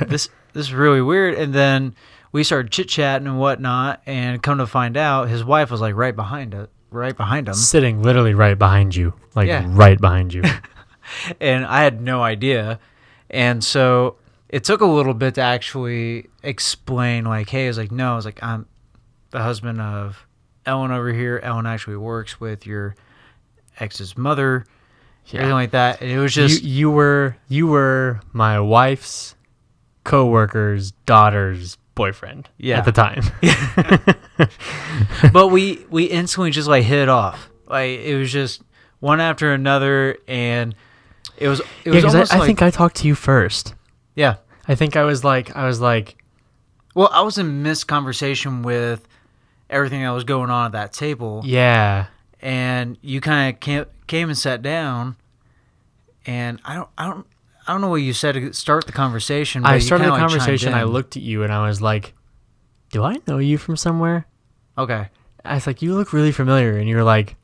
Speaker 2: this is really weird. And then we started chit-chatting and whatnot, and come to find out, his wife was, like, right behind him.
Speaker 1: Sitting literally right behind you. Like,
Speaker 2: Yeah.
Speaker 1: right behind you.
Speaker 2: And I had no idea. And so it took a little bit to actually explain, like, hey, I was like, no, I was like, I'm the husband of Ellen over here. Ellen actually works with your ex's mother, everything like that. And it was just...
Speaker 1: You were my wife's co-worker's daughter's boyfriend
Speaker 2: Yeah.
Speaker 1: at the time.
Speaker 2: But we instantly just, like, hit it off. Like, it was just one after another, and it was
Speaker 1: Yeah, because
Speaker 2: almost
Speaker 1: I
Speaker 2: like...
Speaker 1: think I talked to you first.
Speaker 2: Yeah.
Speaker 1: I think I was like,
Speaker 2: Well, I was in misconversation with everything that was going on at that table.
Speaker 1: yeah.
Speaker 2: And you kind of came and sat down, and I don't know what you said to start the conversation. But
Speaker 1: I
Speaker 2: you
Speaker 1: started the
Speaker 2: kinda, like,
Speaker 1: conversation.
Speaker 2: chimed
Speaker 1: I
Speaker 2: in.
Speaker 1: looked at you and I was like, do I know you from somewhere?
Speaker 2: Okay.
Speaker 1: I was like, you look really familiar. And you were like,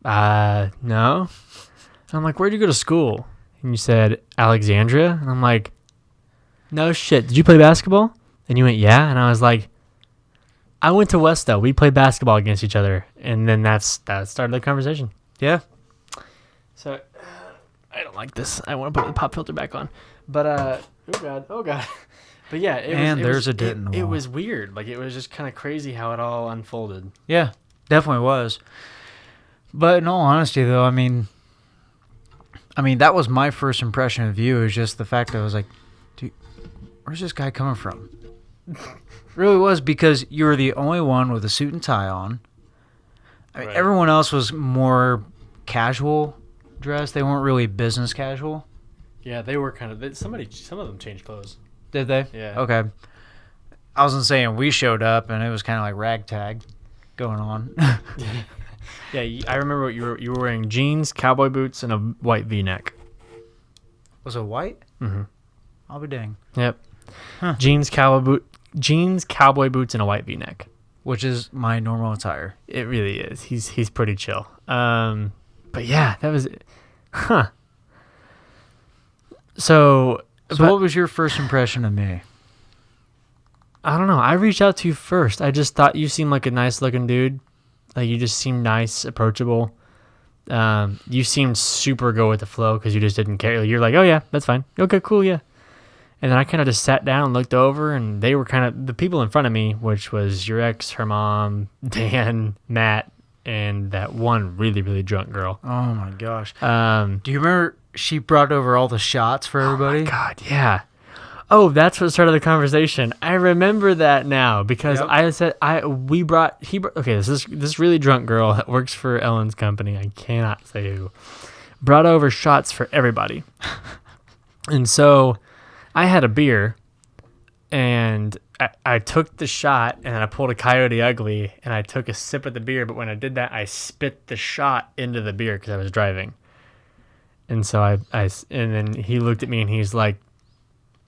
Speaker 1: no. And I'm like, where'd you go to school? And you said, Alexandria. And I'm like, no shit. Did you play basketball? And you went, yeah. And I was like, I went to Westo. We played basketball against each other. And then that started the conversation.
Speaker 2: Yeah.
Speaker 1: So, I don't like this. I want to put the pop filter back on. But, oh God. But yeah,
Speaker 2: There's a dent in the
Speaker 1: It
Speaker 2: wall.
Speaker 1: was weird. Like, it was just kind of crazy how it all unfolded.
Speaker 2: Yeah, definitely was. But in all honesty, though, I mean, that was my first impression of you. Is just the fact that I was like, dude, where's this guy coming from? Really was, because you were the only one with a suit and tie on. I mean,
Speaker 1: Right.
Speaker 2: everyone else was more casual dressed. They weren't really business casual.
Speaker 1: Yeah, they were kind of... some of them changed clothes.
Speaker 2: Did they?
Speaker 1: Yeah.
Speaker 2: Okay. I wasn't saying we showed up and it was kind of like ragtag going on.
Speaker 1: Yeah, I remember what you were wearing: jeans, cowboy boots, and a white V-neck.
Speaker 2: Was it white?
Speaker 1: Mm-hmm.
Speaker 2: I'll be dang.
Speaker 1: Yep.
Speaker 2: Huh.
Speaker 1: Jeans, cowboy boots, and a white V-neck.
Speaker 2: Which is my normal attire.
Speaker 1: It really is. He's pretty chill. But yeah, that was it. Huh. So
Speaker 2: What was your first impression of me?
Speaker 1: I don't know. I reached out to you first. I just thought you seemed like a nice looking dude. Like you just seemed nice, approachable. You seemed super go with the flow because you just didn't care. You're like, oh yeah, that's fine. Okay, cool, yeah. And then I kind of just sat down, looked over, and they were kind of the people in front of me, which was your ex, her mom, Dan, Matt, and that one really, really drunk girl.
Speaker 2: Oh my gosh.
Speaker 1: Do
Speaker 2: you remember she brought over all the shots for everybody?
Speaker 1: Oh my God, yeah. Oh, that's what started the conversation. I remember that now because I said okay, this really drunk girl that works for Ellen's company, I cannot say who, brought over shots for everybody. And so I had a beer and I took the shot and I pulled a Coyote Ugly and I took a sip of the beer, but when I did that, I spit the shot into the beer because I was driving. And so and then he looked at me and he's like,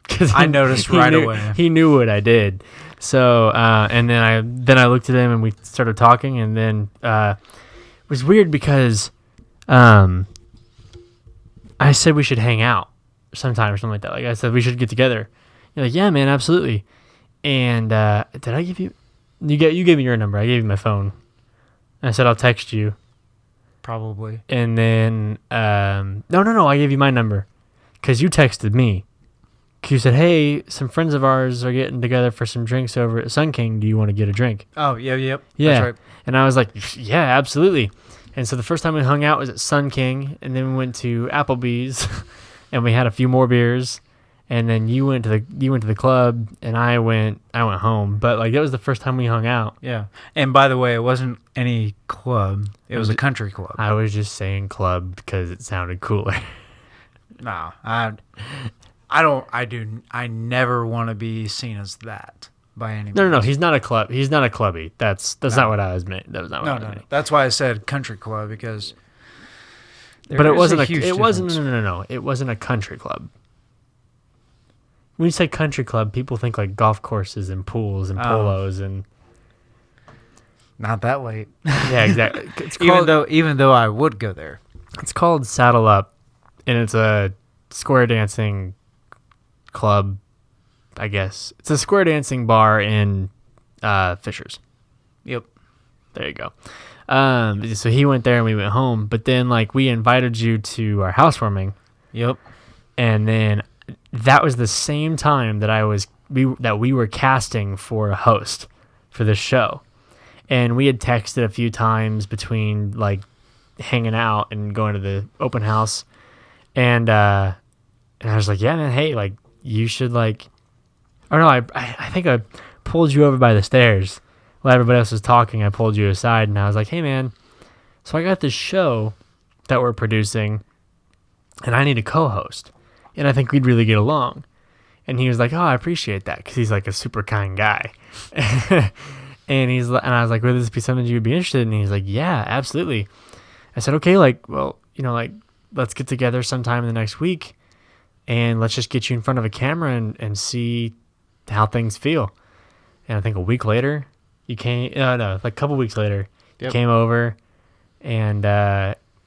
Speaker 1: because
Speaker 2: I noticed right away.
Speaker 1: He knew what I did. So and then I looked at him and we started talking, and then it was weird because I said we should hang out sometime or something like that. Like I said we should get together. You're like, yeah, man, absolutely. And did I give you? You gave me your number. I gave you my phone. I said I'll text you.
Speaker 2: Probably.
Speaker 1: And then no, I gave you my number because you texted me. You said, hey, some friends of ours are getting together for some drinks over at Sun King. Do you want to get a drink?
Speaker 2: Oh, yeah, yep.
Speaker 1: Yeah.
Speaker 2: That's right.
Speaker 1: And I was like, yeah, absolutely. And so the first time we hung out was at Sun King, and then we went to Applebee's, and we had a few more beers, and then you went to the club, and I went home. But like that was the first time we hung out.
Speaker 2: Yeah. And by the way, it wasn't any club. It was a country club.
Speaker 1: I was just saying club because it sounded cooler.
Speaker 2: No, I never want to be seen as that by any means.
Speaker 1: No, he's not a club. He's not a clubby. That's not what I was meant. That was not what I was meant.
Speaker 2: That's why I said country club because.
Speaker 1: But it wasn't
Speaker 2: It
Speaker 1: wasn't a country club. When you say country club, people think like golf courses and pools and polos and.
Speaker 2: Not that late.
Speaker 1: Yeah, exactly.
Speaker 2: Even though I would go there.
Speaker 1: It's called Saddle Up, and it's a square dancing club, I guess. It's a square dancing bar in Fishers.
Speaker 2: Yep.
Speaker 1: There you go. So he went there and we went home, but then like we invited you to our housewarming.
Speaker 2: Yep.
Speaker 1: And then that was the same time that we were casting for a host for this show. And we had texted a few times between like hanging out and going to the open house. And I was like, yeah, man, hey, like you should like, or no, I think I pulled you over by the stairs while everybody else was talking. I pulled you aside and I was like, hey man, so I got this show that we're producing and I need a co-host and I think we'd really get along. And he was like, oh, I appreciate that. Cause he's like a super kind guy. and I was like, would this be something you would be interested in? And he's like, yeah, absolutely. I said, okay, like, well, like let's get together sometime in the next week and let's just get you in front of a camera and see how things feel. And I think a week later you came, like a couple weeks later, you came over and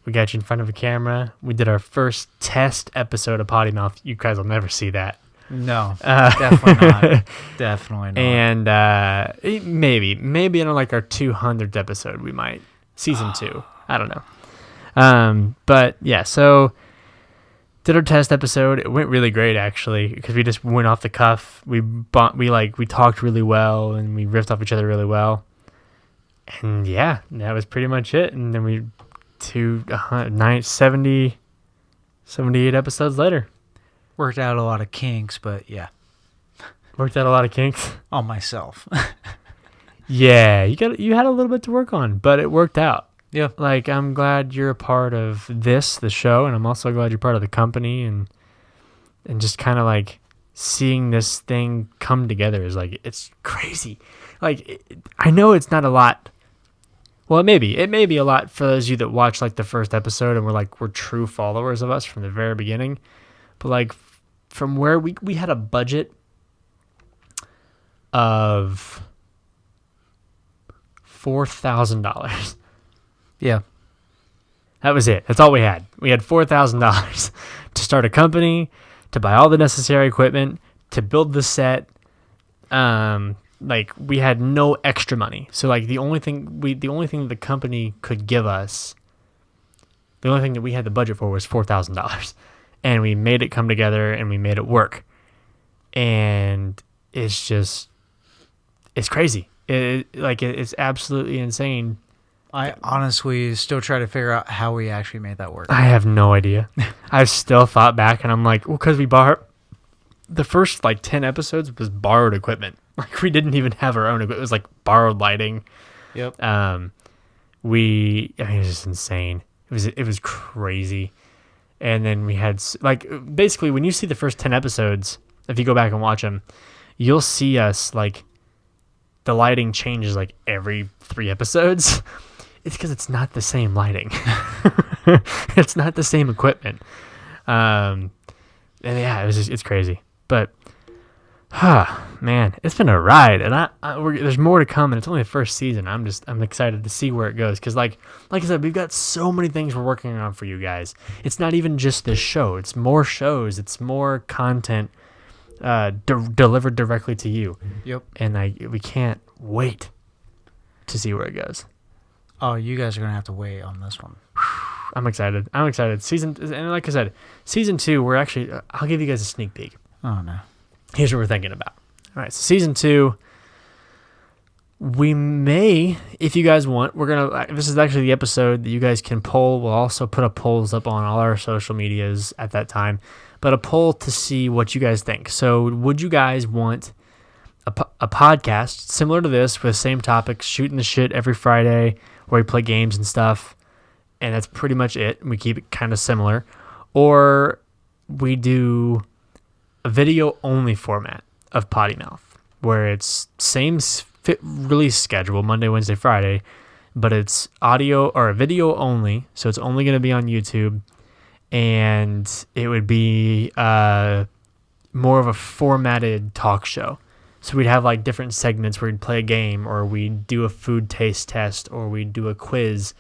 Speaker 1: we got you in front of a camera. We did our first test episode of Potty Mouth. You guys will never see that.
Speaker 2: No, definitely not. Definitely not.
Speaker 1: And maybe in like our 200th episode, we might. Season 2. I don't know. But yeah, so did our test episode. It went really great actually because we just went off the cuff. We talked really well and we riffed off each other really well. And yeah, that was pretty much it. And then we 78 episodes later.
Speaker 2: Worked out a lot of kinks, but yeah.
Speaker 1: Worked out a lot of kinks?
Speaker 2: On myself.
Speaker 1: Yeah, you had a little bit to work on, but it worked out.
Speaker 2: Yeah.
Speaker 1: Like, I'm glad you're a part of the show, and I'm also glad you're part of the company, and just kind of like seeing this thing come together is like, it's crazy. Like, I know it's not a lot. Well, it may be a lot for those of you that watch like the first episode and we're true followers of us from the very beginning. but like from where we had a budget of $4,000.
Speaker 2: Yeah.
Speaker 1: That was it. That's all we had. We had $4,000 to start a company, to buy all the necessary equipment, to build the set. Like we had no extra money. So like the only thing the company could give us, the only thing that we had the budget for was $4,000, and we made it come together and we made it work. And it's crazy. It's absolutely insane.
Speaker 2: I honestly still try to figure out how we actually made that work.
Speaker 1: I have no idea. I've still thought back and I'm like, well, because we borrowed the first like 10 episodes was borrowed equipment. Like we didn't even have our own equipment. It was like borrowed lighting.
Speaker 2: Yep.
Speaker 1: It was just insane. It was crazy. And then we had like basically when you see the first 10 episodes, if you go back and watch them, you'll see us like the lighting changes like every 3 episodes. It's because it's not the same lighting. It's not the same equipment. And yeah, it's crazy. But, man, it's been a ride, and there's more to come, and it's only the first season. I'm excited to see where it goes, because like I said, we've got so many things we're working on for you guys. It's not even just this show. It's more shows. It's more content delivered directly to you.
Speaker 2: Yep.
Speaker 1: And we can't wait to see where it goes.
Speaker 2: Oh, you guys are gonna have to wait on this one.
Speaker 1: I'm excited. And like I said, season 2, we're actually. I'll give you guys a sneak peek.
Speaker 2: Oh no.
Speaker 1: Here's what we're thinking about. All right, so season 2, we may, if you guys want, this is actually the episode that you guys can poll. We'll also put up polls up on all our social medias at that time, but a poll to see what you guys think. So would you guys want a podcast similar to this with same topics, shooting the shit every Friday, where we play games and stuff, and that's pretty much it. We keep it kind of similar. Or we do a video-only format of Potty Mouth, where it's same release schedule, Monday, Wednesday, Friday, but it's audio or video only, so it's only going to be on YouTube, and it would be more of a formatted talk show. So we'd have like different segments where we'd play a game, or we'd do a food taste test, or we'd do a quiz,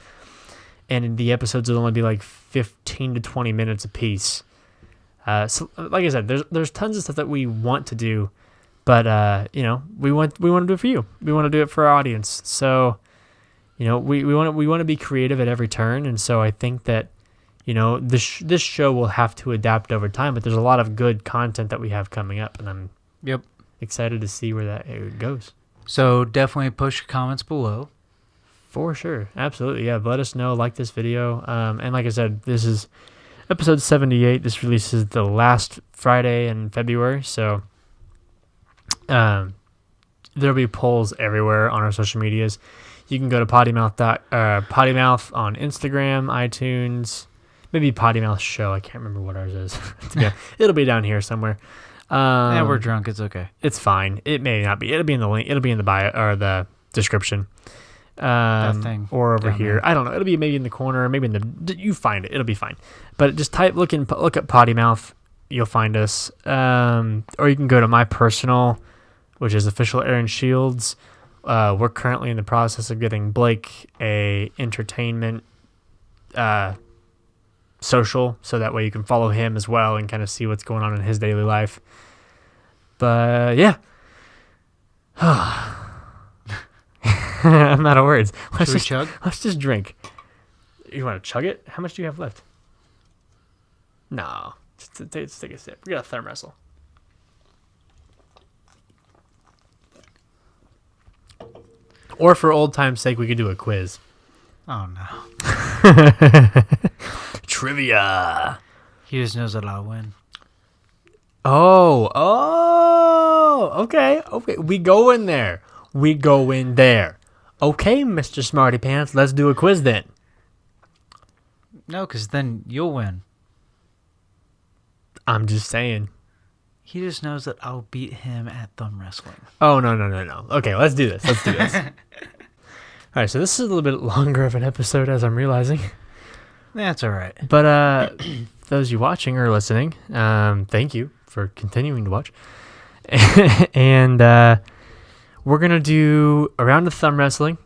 Speaker 1: and the episodes would only be like 15 to 20 minutes a piece. So like I said, there's tons of stuff that we want to do, but we want to do it for you. We want to do it for our audience. So, we want to be creative at every turn, and so I think that this show will have to adapt over time. But there's a lot of good content that we have coming up, and I'm excited to see where that goes.
Speaker 2: So definitely push comments below.
Speaker 1: For sure, absolutely, yeah. Let us know, like this video, and like I said, this is episode 78. This releases the last Friday in February, so there'll be polls everywhere on our social medias. You can go to Potty Mouth on Instagram, iTunes, maybe Potty Mouth Show. I can't remember what ours is. Yeah, it'll be down here somewhere.
Speaker 2: We're drunk. It's okay.
Speaker 1: It's fine. It may not be. It'll be in the link. It'll be in the bio or the description.
Speaker 2: That thing
Speaker 1: or over here.
Speaker 2: there.
Speaker 1: I don't know. It'll be maybe in the corner, maybe you find it. It'll be fine. But just look up Potty Mouth. You'll find us. Or you can go to my personal, which is official Aaron Shields. We're currently in the process of getting Blake a entertainment social, so that way you can follow him as well and kind of see what's going on in his daily life. But yeah. I'm out of words.
Speaker 2: Should we chug?
Speaker 1: Let's just drink. You want to chug it? How much do you have left? No. Just take a sip. We got a thumb wrestle. Or for old time's sake, we could do a quiz.
Speaker 2: Oh, no.
Speaker 1: Trivia.
Speaker 2: He just knows that I'll win.
Speaker 1: Oh, okay. We go in there. Okay, Mr. Smarty Pants, let's do a quiz then.
Speaker 2: No, because then you'll win.
Speaker 1: I'm just saying.
Speaker 2: He just knows that I'll beat him at thumb wrestling.
Speaker 1: Oh, no. Okay, let's do this. All right, so this is a little bit longer of an episode, as I'm realizing.
Speaker 2: That's all right.
Speaker 1: But those you watching or listening, thank you for continuing to watch. And we're going to do a round of thumb wrestling.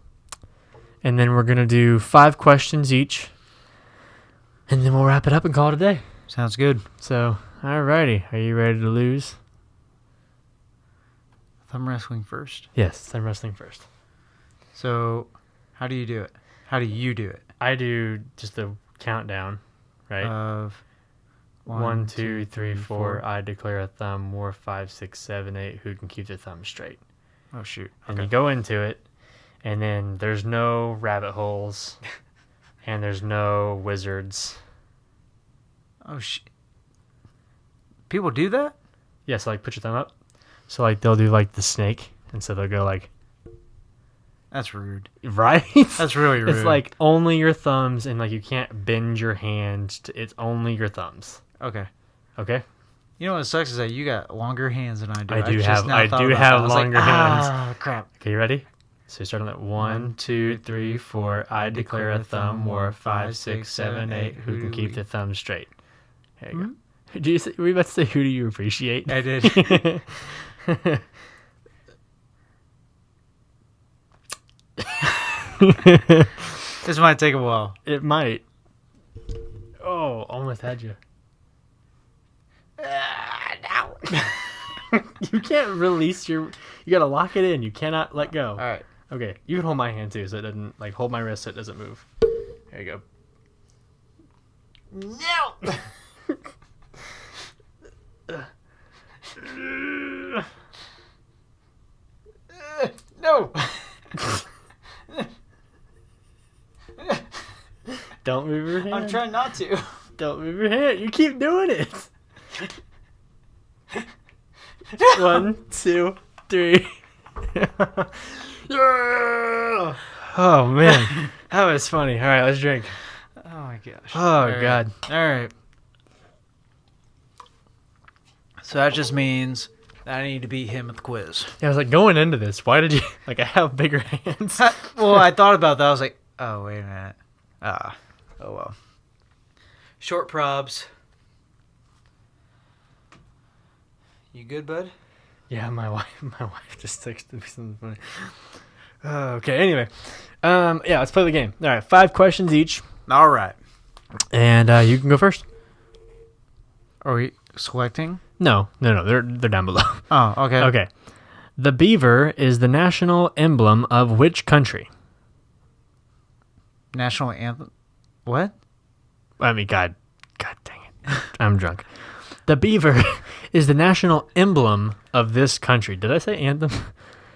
Speaker 1: And then we're going to do 5 questions each. And then we'll wrap it up and call it a day.
Speaker 2: Sounds good.
Speaker 1: So, alrighty. Are you ready to lose?
Speaker 2: Thumb wrestling first.
Speaker 1: Yes, thumb wrestling first.
Speaker 2: So, how do you do it? How do you do it?
Speaker 1: I do just the countdown, right?
Speaker 2: Of
Speaker 1: 1, 2, 3, 4. I declare a thumb. War 5, 6, 7, 8. Who can keep their thumb straight?
Speaker 2: Oh, shoot.
Speaker 1: And you go into it, and then there's no rabbit holes, and there's no wizards.
Speaker 2: Oh, shit. People do that?
Speaker 1: Yeah, so like put your thumb up. So like they'll do like the snake, and so they'll go like.
Speaker 2: That's rude.
Speaker 1: Right?
Speaker 2: That's really rude.
Speaker 1: It's like only your thumbs, and like you can't bend your hand. It's only your thumbs.
Speaker 2: Okay.
Speaker 1: Okay.
Speaker 2: You know what sucks is that you got longer hands than I do.
Speaker 1: I do
Speaker 2: just
Speaker 1: have
Speaker 2: now thought about that. I was
Speaker 1: longer
Speaker 2: like,
Speaker 1: hands.
Speaker 2: Ah, crap.
Speaker 1: Okay, you ready? So you start on that 1, 2, 3, 4. I declare a thumb. War 5, 6, 7, 8. Who can keep the thumb straight? There you go. Were you about to say who do you appreciate?
Speaker 2: I did. This might take a while.
Speaker 1: It might. Oh, almost had you. No. You can't release your. You gotta lock it in. You cannot let go.
Speaker 2: All right.
Speaker 1: Okay, you can hold my hand too, so it doesn't like hold my wrist so it doesn't move. There you go. No. No. Don't move your hand.
Speaker 2: I'm trying not to.
Speaker 1: Don't move your hand. You keep doing it. 1, 2, 3. Oh man, that was funny. All right, let's drink.
Speaker 2: Oh my gosh.
Speaker 1: Oh
Speaker 2: All right.
Speaker 1: God.
Speaker 2: All right. So that just means that I need to beat him at the quiz.
Speaker 1: Yeah, I was like going into this. Why did you like? I have bigger hands.
Speaker 2: Well, I thought about that. I was like, oh wait a minute. Oh well. Short probs. You good, bud?
Speaker 1: Yeah, my wife just texted me something funny. Okay. Anyway, yeah, let's play the game. All right, 5 questions each,
Speaker 2: All right.
Speaker 1: and you can go first.
Speaker 2: Are we selecting?
Speaker 1: No, they're down below.
Speaker 2: Oh, okay.
Speaker 1: Okay. The beaver is the national emblem of which country?
Speaker 2: National anthem. What?
Speaker 1: I mean, God dang it. I'm drunk. The beaver is the national emblem of this country. Did I say anthem?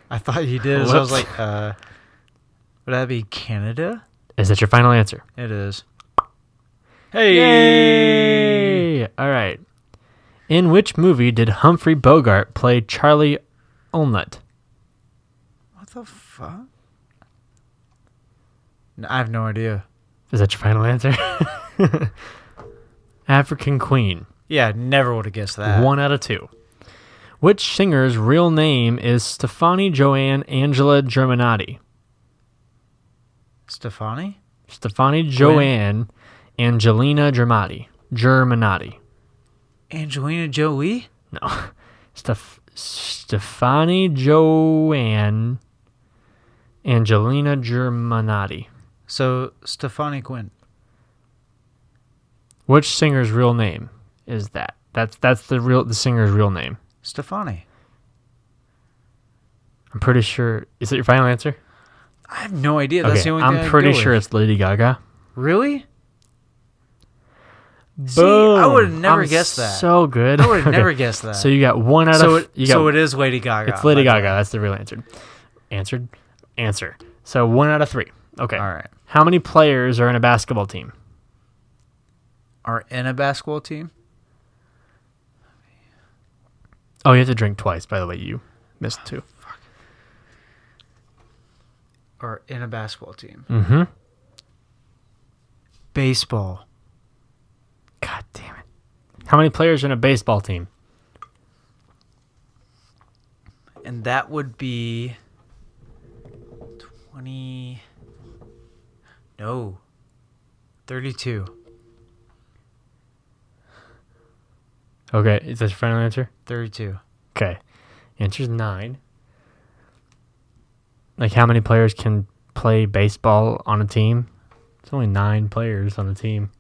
Speaker 2: I thought you did. So I was
Speaker 1: Whoops.
Speaker 2: like, would that be Canada?
Speaker 1: Is that your final answer?
Speaker 2: It is.
Speaker 1: Hey! All right. In which movie did Humphrey Bogart play Charlie Olnut?
Speaker 2: What the fuck? No, I have no idea.
Speaker 1: Is that your final answer? African Queen.
Speaker 2: Yeah, never would have guessed that.
Speaker 1: 1 out of 2. Which singer's real name is Stefani Joanne Angela Germanati?
Speaker 2: Stefani?
Speaker 1: Stefani Joanne Angelina Germanati.
Speaker 2: Angelina Jolie?
Speaker 1: No. Stefani Joanne Angelina Germanati.
Speaker 2: So, Stefani Quinn.
Speaker 1: Which singer's real name is that? That's the singer's real name.
Speaker 2: Stefani.
Speaker 1: I'm pretty sure. Is it your final answer?
Speaker 2: I have no idea. That's the only thing
Speaker 1: I'm pretty
Speaker 2: go
Speaker 1: sure
Speaker 2: with.
Speaker 1: it's Lady Gaga.
Speaker 2: Really?
Speaker 1: Boom.
Speaker 2: See, I would have never guessed that.
Speaker 1: So good.
Speaker 2: I would have never guessed that.
Speaker 1: So you got 1 out
Speaker 2: so
Speaker 1: of.
Speaker 2: it is Lady Gaga.
Speaker 1: It's Lady
Speaker 2: by the
Speaker 1: Gaga.
Speaker 2: way.
Speaker 1: That's the real answer. Answer. So 1 out of 3. Okay.
Speaker 2: All right.
Speaker 1: How many players are in a basketball team?
Speaker 2: Are in a basketball team?
Speaker 1: Oh, you have to drink twice. By the way, you missed 2.
Speaker 2: Are in a basketball team?
Speaker 1: Mm-hmm.
Speaker 2: Baseball.
Speaker 1: God damn it! How many players are in a baseball team?
Speaker 2: And that would be 20. No. 32.
Speaker 1: Okay, is that your final answer?
Speaker 2: 32.
Speaker 1: Okay. Answer's 9. Like, how many players can play baseball on a team? It's only 9 players on a team.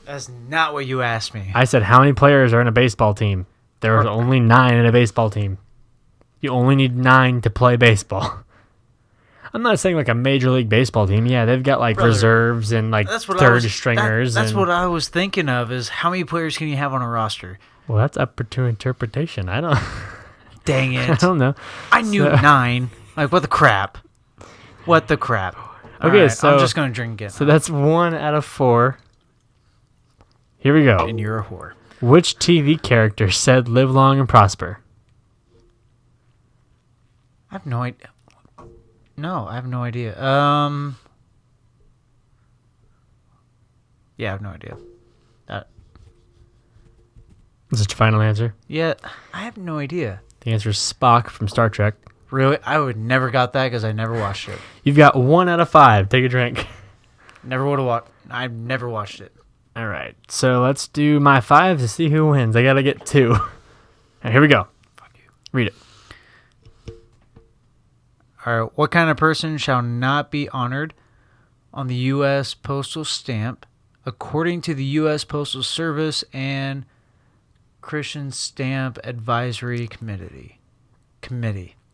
Speaker 2: That's not what you asked me.
Speaker 1: I said, how many players are in a baseball team? There are only 9 in a baseball team. You only need 9 to play baseball. I'm not saying like a Major League Baseball team. Yeah, they've got like reserves and like third stringers.
Speaker 2: That's what I was thinking of is how many players can you have on a roster?
Speaker 1: Well, that's up to interpretation. I don't.
Speaker 2: Dang it.
Speaker 1: I don't know.
Speaker 2: I knew 9. Like, what the crap? What the crap?
Speaker 1: Okay,
Speaker 2: right,
Speaker 1: so
Speaker 2: I'm just going to drink it.
Speaker 1: So that's 1 out of 4. Here we go.
Speaker 2: And you're a whore.
Speaker 1: Which TV character said live long and prosper?
Speaker 2: I have no idea. No, I have no idea. Yeah, I have no idea.
Speaker 1: Is it your final answer?
Speaker 2: Yeah, I have no idea.
Speaker 1: The answer is Spock from Star Trek.
Speaker 2: Really? I would never got that because I never watched it.
Speaker 1: You've got 1 out of 5. Take a drink.
Speaker 2: Never would have watched. I've never watched it.
Speaker 1: All right. So let's do my 5 to see who wins. I got to get 2. Right, here we go.
Speaker 2: Fuck you.
Speaker 1: Read it.
Speaker 2: All right. What kind of person shall not be honored on the U.S. Postal Stamp according to the U.S. Postal Service and Christian Stamp Advisory Committee?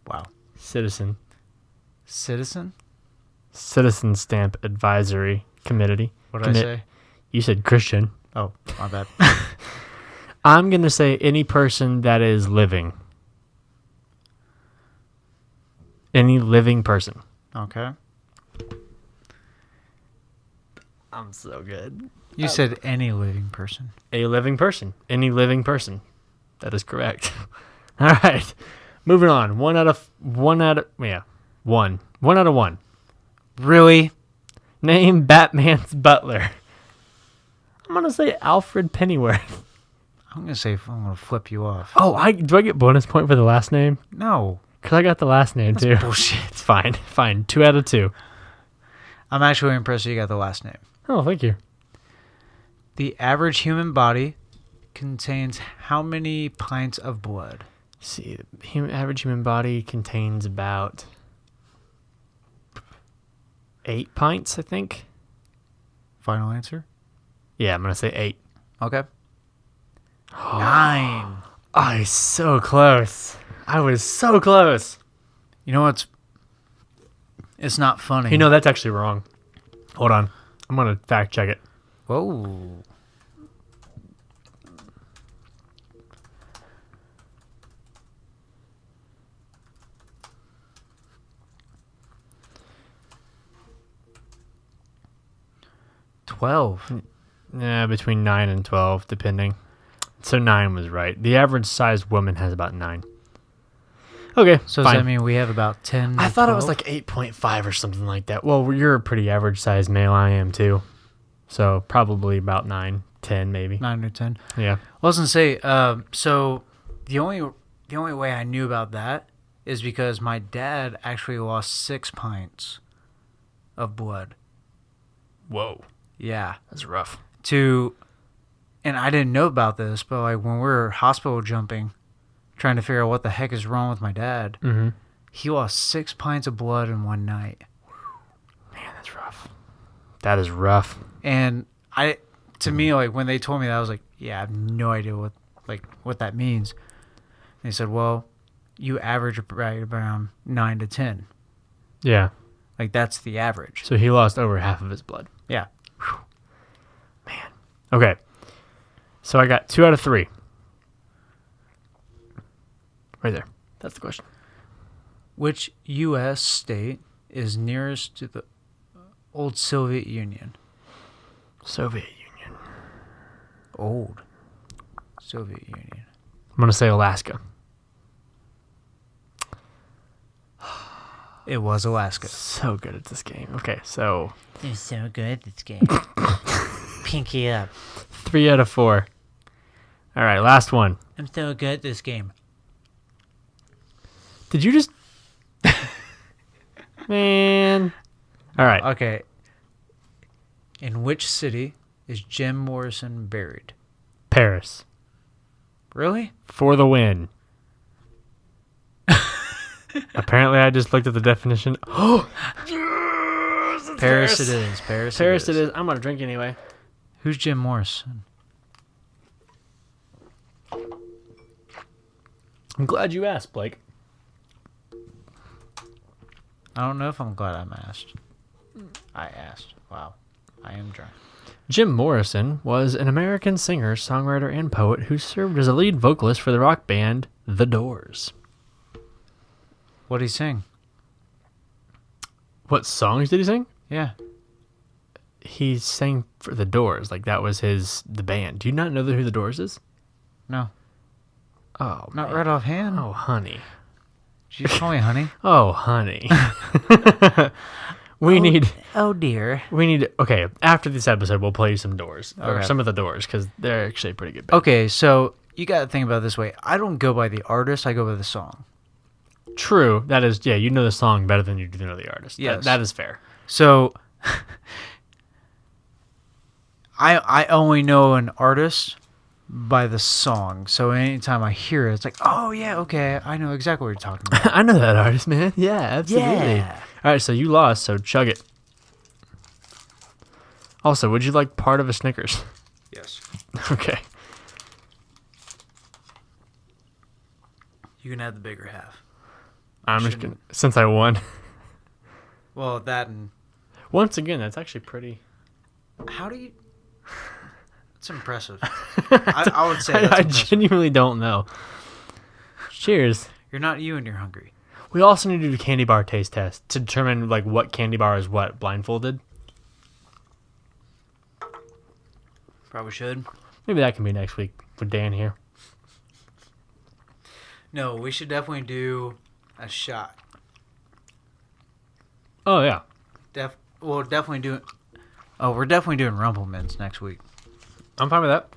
Speaker 2: Wow.
Speaker 1: Citizen.
Speaker 2: Citizen?
Speaker 1: Citizen Stamp Advisory Committee.
Speaker 2: What did I say?
Speaker 1: You said Christian.
Speaker 2: Oh, my bad.
Speaker 1: I'm going to say any person that is living. Any living person.
Speaker 2: Okay.
Speaker 1: I'm so good.
Speaker 2: You said any living person.
Speaker 1: A living person. Any living person. That is correct. All right. Moving on. 1 out of 1. 1 out of 1.
Speaker 2: Really?
Speaker 1: Name Batman's butler. I'm going to say Alfred Pennyworth.
Speaker 2: I'm going to flip you off.
Speaker 1: Oh, do I get bonus point for the last name?
Speaker 2: No.
Speaker 1: Because I got the last name,
Speaker 2: That's
Speaker 1: too.
Speaker 2: bullshit.
Speaker 1: It's fine. Fine. 2 out of 2.
Speaker 2: I'm actually impressed you got the last name.
Speaker 1: Oh, thank you.
Speaker 2: The average human body contains how many pints of blood?
Speaker 1: See, the average human body contains about 8 pints, I think.
Speaker 2: Final answer?
Speaker 1: Yeah, I'm going to say 8.
Speaker 2: Okay. 9.
Speaker 1: I was so close. I was so close.
Speaker 2: You know what's... It's not funny.
Speaker 1: You know, that's actually wrong. Hold on. I'm going to fact check it.
Speaker 2: Whoa.
Speaker 1: Yeah, between 9 and 12, depending. So 9 was right. The average sized woman has about 9. Okay,
Speaker 2: So
Speaker 1: fine.
Speaker 2: does that mean we have about 10?
Speaker 1: I thought
Speaker 2: 12?
Speaker 1: it was like 8.5 or something like that. Well, you're a pretty average sized male. I am too. So probably about 9, 10 maybe.
Speaker 2: 9 or 10.
Speaker 1: Yeah.
Speaker 2: I was gonna say, so the only way I knew about that is because my dad actually lost 6 pints of blood.
Speaker 1: Whoa.
Speaker 2: Yeah.
Speaker 1: That's rough.
Speaker 2: And I didn't know about this, but like when we were hospital jumping, trying to figure out what the heck is wrong with my dad, he lost 6 pints of blood in one night.
Speaker 1: Man, that's rough. That is rough.
Speaker 2: And to me, like when they told me that, I was like, yeah, I have no idea what that means. And they said, well, you average right around 9 to 10.
Speaker 1: Yeah.
Speaker 2: Like that's the average.
Speaker 1: So he lost over half of his blood.
Speaker 2: Yeah.
Speaker 1: Whew. Man. Okay. So I got 2 out of 3. Right there. That's the question.
Speaker 2: Which U.S. state is nearest to the old Soviet Union?
Speaker 1: Soviet Union.
Speaker 2: Old Soviet Union.
Speaker 1: I'm going to say Alaska.
Speaker 2: It was Alaska.
Speaker 1: So good at this game. Okay, so
Speaker 5: You're so good at this game. Pinky up.
Speaker 1: 3 out of 4. All right, last one.
Speaker 5: I'm so good at this game.
Speaker 1: Did you just... Man. All right.
Speaker 2: Okay. In which city is Jim Morrison buried?
Speaker 1: Paris.
Speaker 2: Really?
Speaker 1: For the win. Apparently, I just looked at the definition. Oh, yes, it's
Speaker 2: Paris it is. Paris
Speaker 1: Paris it is. I'm gonna drink anyway.
Speaker 2: Who's Jim Morrison?
Speaker 1: I'm glad you asked, Blake.
Speaker 2: I don't know if I'm glad I'm asked. I asked. Wow. I am drunk.
Speaker 1: Jim Morrison was an American singer, songwriter, and poet who served as a lead vocalist for the rock band The Doors.
Speaker 2: What'd he sing?
Speaker 1: What songs did he sing?
Speaker 2: Yeah.
Speaker 1: He sang for The Doors. Like, that was the band. Do you not know who The Doors is?
Speaker 2: No.
Speaker 1: Oh,
Speaker 2: Not
Speaker 1: man.
Speaker 2: right offhand.
Speaker 1: Oh, honey.
Speaker 2: Did you call me honey?
Speaker 1: Oh, honey. We need...
Speaker 5: Oh dear.
Speaker 1: Okay, after this episode, we'll play you some Doors. Or
Speaker 2: Okay.
Speaker 1: some of the Doors, because they're actually a pretty good band.
Speaker 2: Okay, so you got to think about it this way. I don't go by the artist. I go by the song.
Speaker 1: True. That is... Yeah, you know the song better than you do know the artist.
Speaker 2: Yes.
Speaker 1: That is fair.
Speaker 2: So I only know an artist by the song. So anytime I hear it, it's like, oh yeah, okay, I know exactly what you're talking about.
Speaker 1: I know that artist, man. Yeah, absolutely.
Speaker 5: Yeah.
Speaker 1: All right, so you lost, so chug it. Also, would you like part of a Snickers?
Speaker 2: Yes.
Speaker 1: Okay.
Speaker 2: You can have the bigger half.
Speaker 1: I'm just gonna... Since I won.
Speaker 2: Well, that and
Speaker 1: Once again, that's actually pretty...
Speaker 2: how do you? It's impressive. I would say that's
Speaker 1: I
Speaker 2: impressive.
Speaker 1: genuinely don't know. Cheers.
Speaker 2: You're not you and you're hungry.
Speaker 1: We also need to do a candy bar taste test to determine like what candy bar is what, blindfolded.
Speaker 2: Probably should.
Speaker 1: Maybe that can be next week with Dan here.
Speaker 2: No, we should definitely do a shot.
Speaker 1: Oh, yeah.
Speaker 2: We'll definitely do. Oh, we're definitely doing Rumplemans next week.
Speaker 1: I'm fine with that.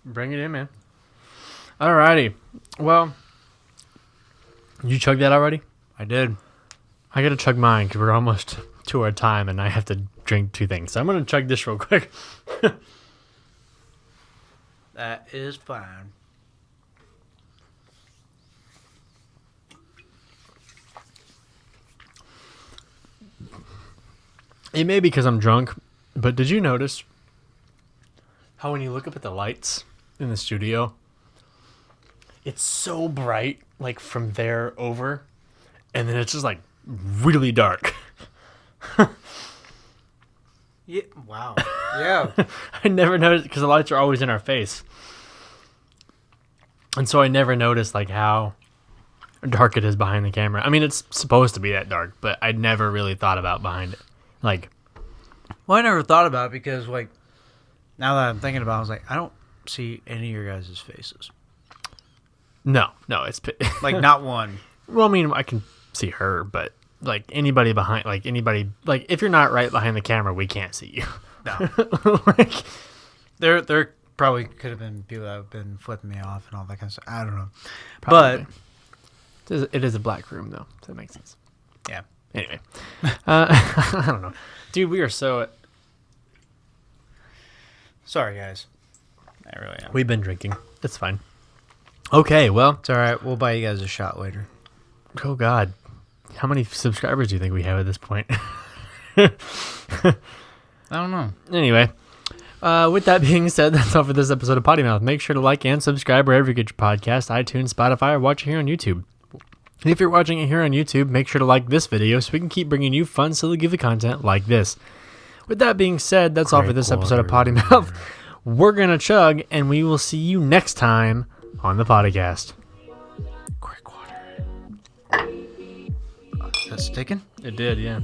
Speaker 1: Bring it in, man. Alrighty. Well, you chugged that already?
Speaker 2: I did.
Speaker 1: I gotta chug mine because we're almost to our time and I have to drink 2 things. So I'm gonna chug this real quick.
Speaker 2: That is fine.
Speaker 1: It may be because I'm drunk, but did you notice how when you look up at the lights in the studio, it's so bright, like from there over, and then it's just like really dark.
Speaker 2: Yeah. Wow. Yeah.
Speaker 1: I never noticed because the lights are always in our face. And so I never noticed like how dark it is behind the camera. I mean, it's supposed to be that dark, but I never really thought about behind it. Like,
Speaker 2: Well, I never thought about it because, like, now that I'm thinking about it, I was like, I don't see any of your guys' faces.
Speaker 1: no, it's
Speaker 2: Like, not one.
Speaker 1: well, I mean, I can see her, but like anybody behind, like anybody, like if you're not right behind the camera, we can't see you.
Speaker 2: No.
Speaker 1: Like,
Speaker 2: There probably could have been people that have been flipping me off and all that kind of stuff. I don't know.
Speaker 1: probably. It is a black room though, so that makes sense.
Speaker 2: But, yeah.
Speaker 1: Anyway, I don't know, dude. We are so.
Speaker 2: Sorry, guys. I really am.
Speaker 1: We've been drinking. It's fine. Okay, well,
Speaker 2: It's all right. We'll buy you guys a shot later.
Speaker 1: oh God, how many subscribers do you think we have at this point?
Speaker 2: I don't know.
Speaker 1: Anyway, with that being said, that's all for this episode of Potty Mouth. Make sure to like and subscribe wherever you get your podcast, iTunes, Spotify, or watch it here on YouTube. And if you're watching it here on YouTube, make sure to like this video so we can keep bringing you fun, silly, goofy content like this. With that being said, that's all for this episode of Potty Mouth. We're going to chug, and we will see you next time on the Potty Cast.
Speaker 2: Quick water. That's sticking?
Speaker 1: It did, yeah.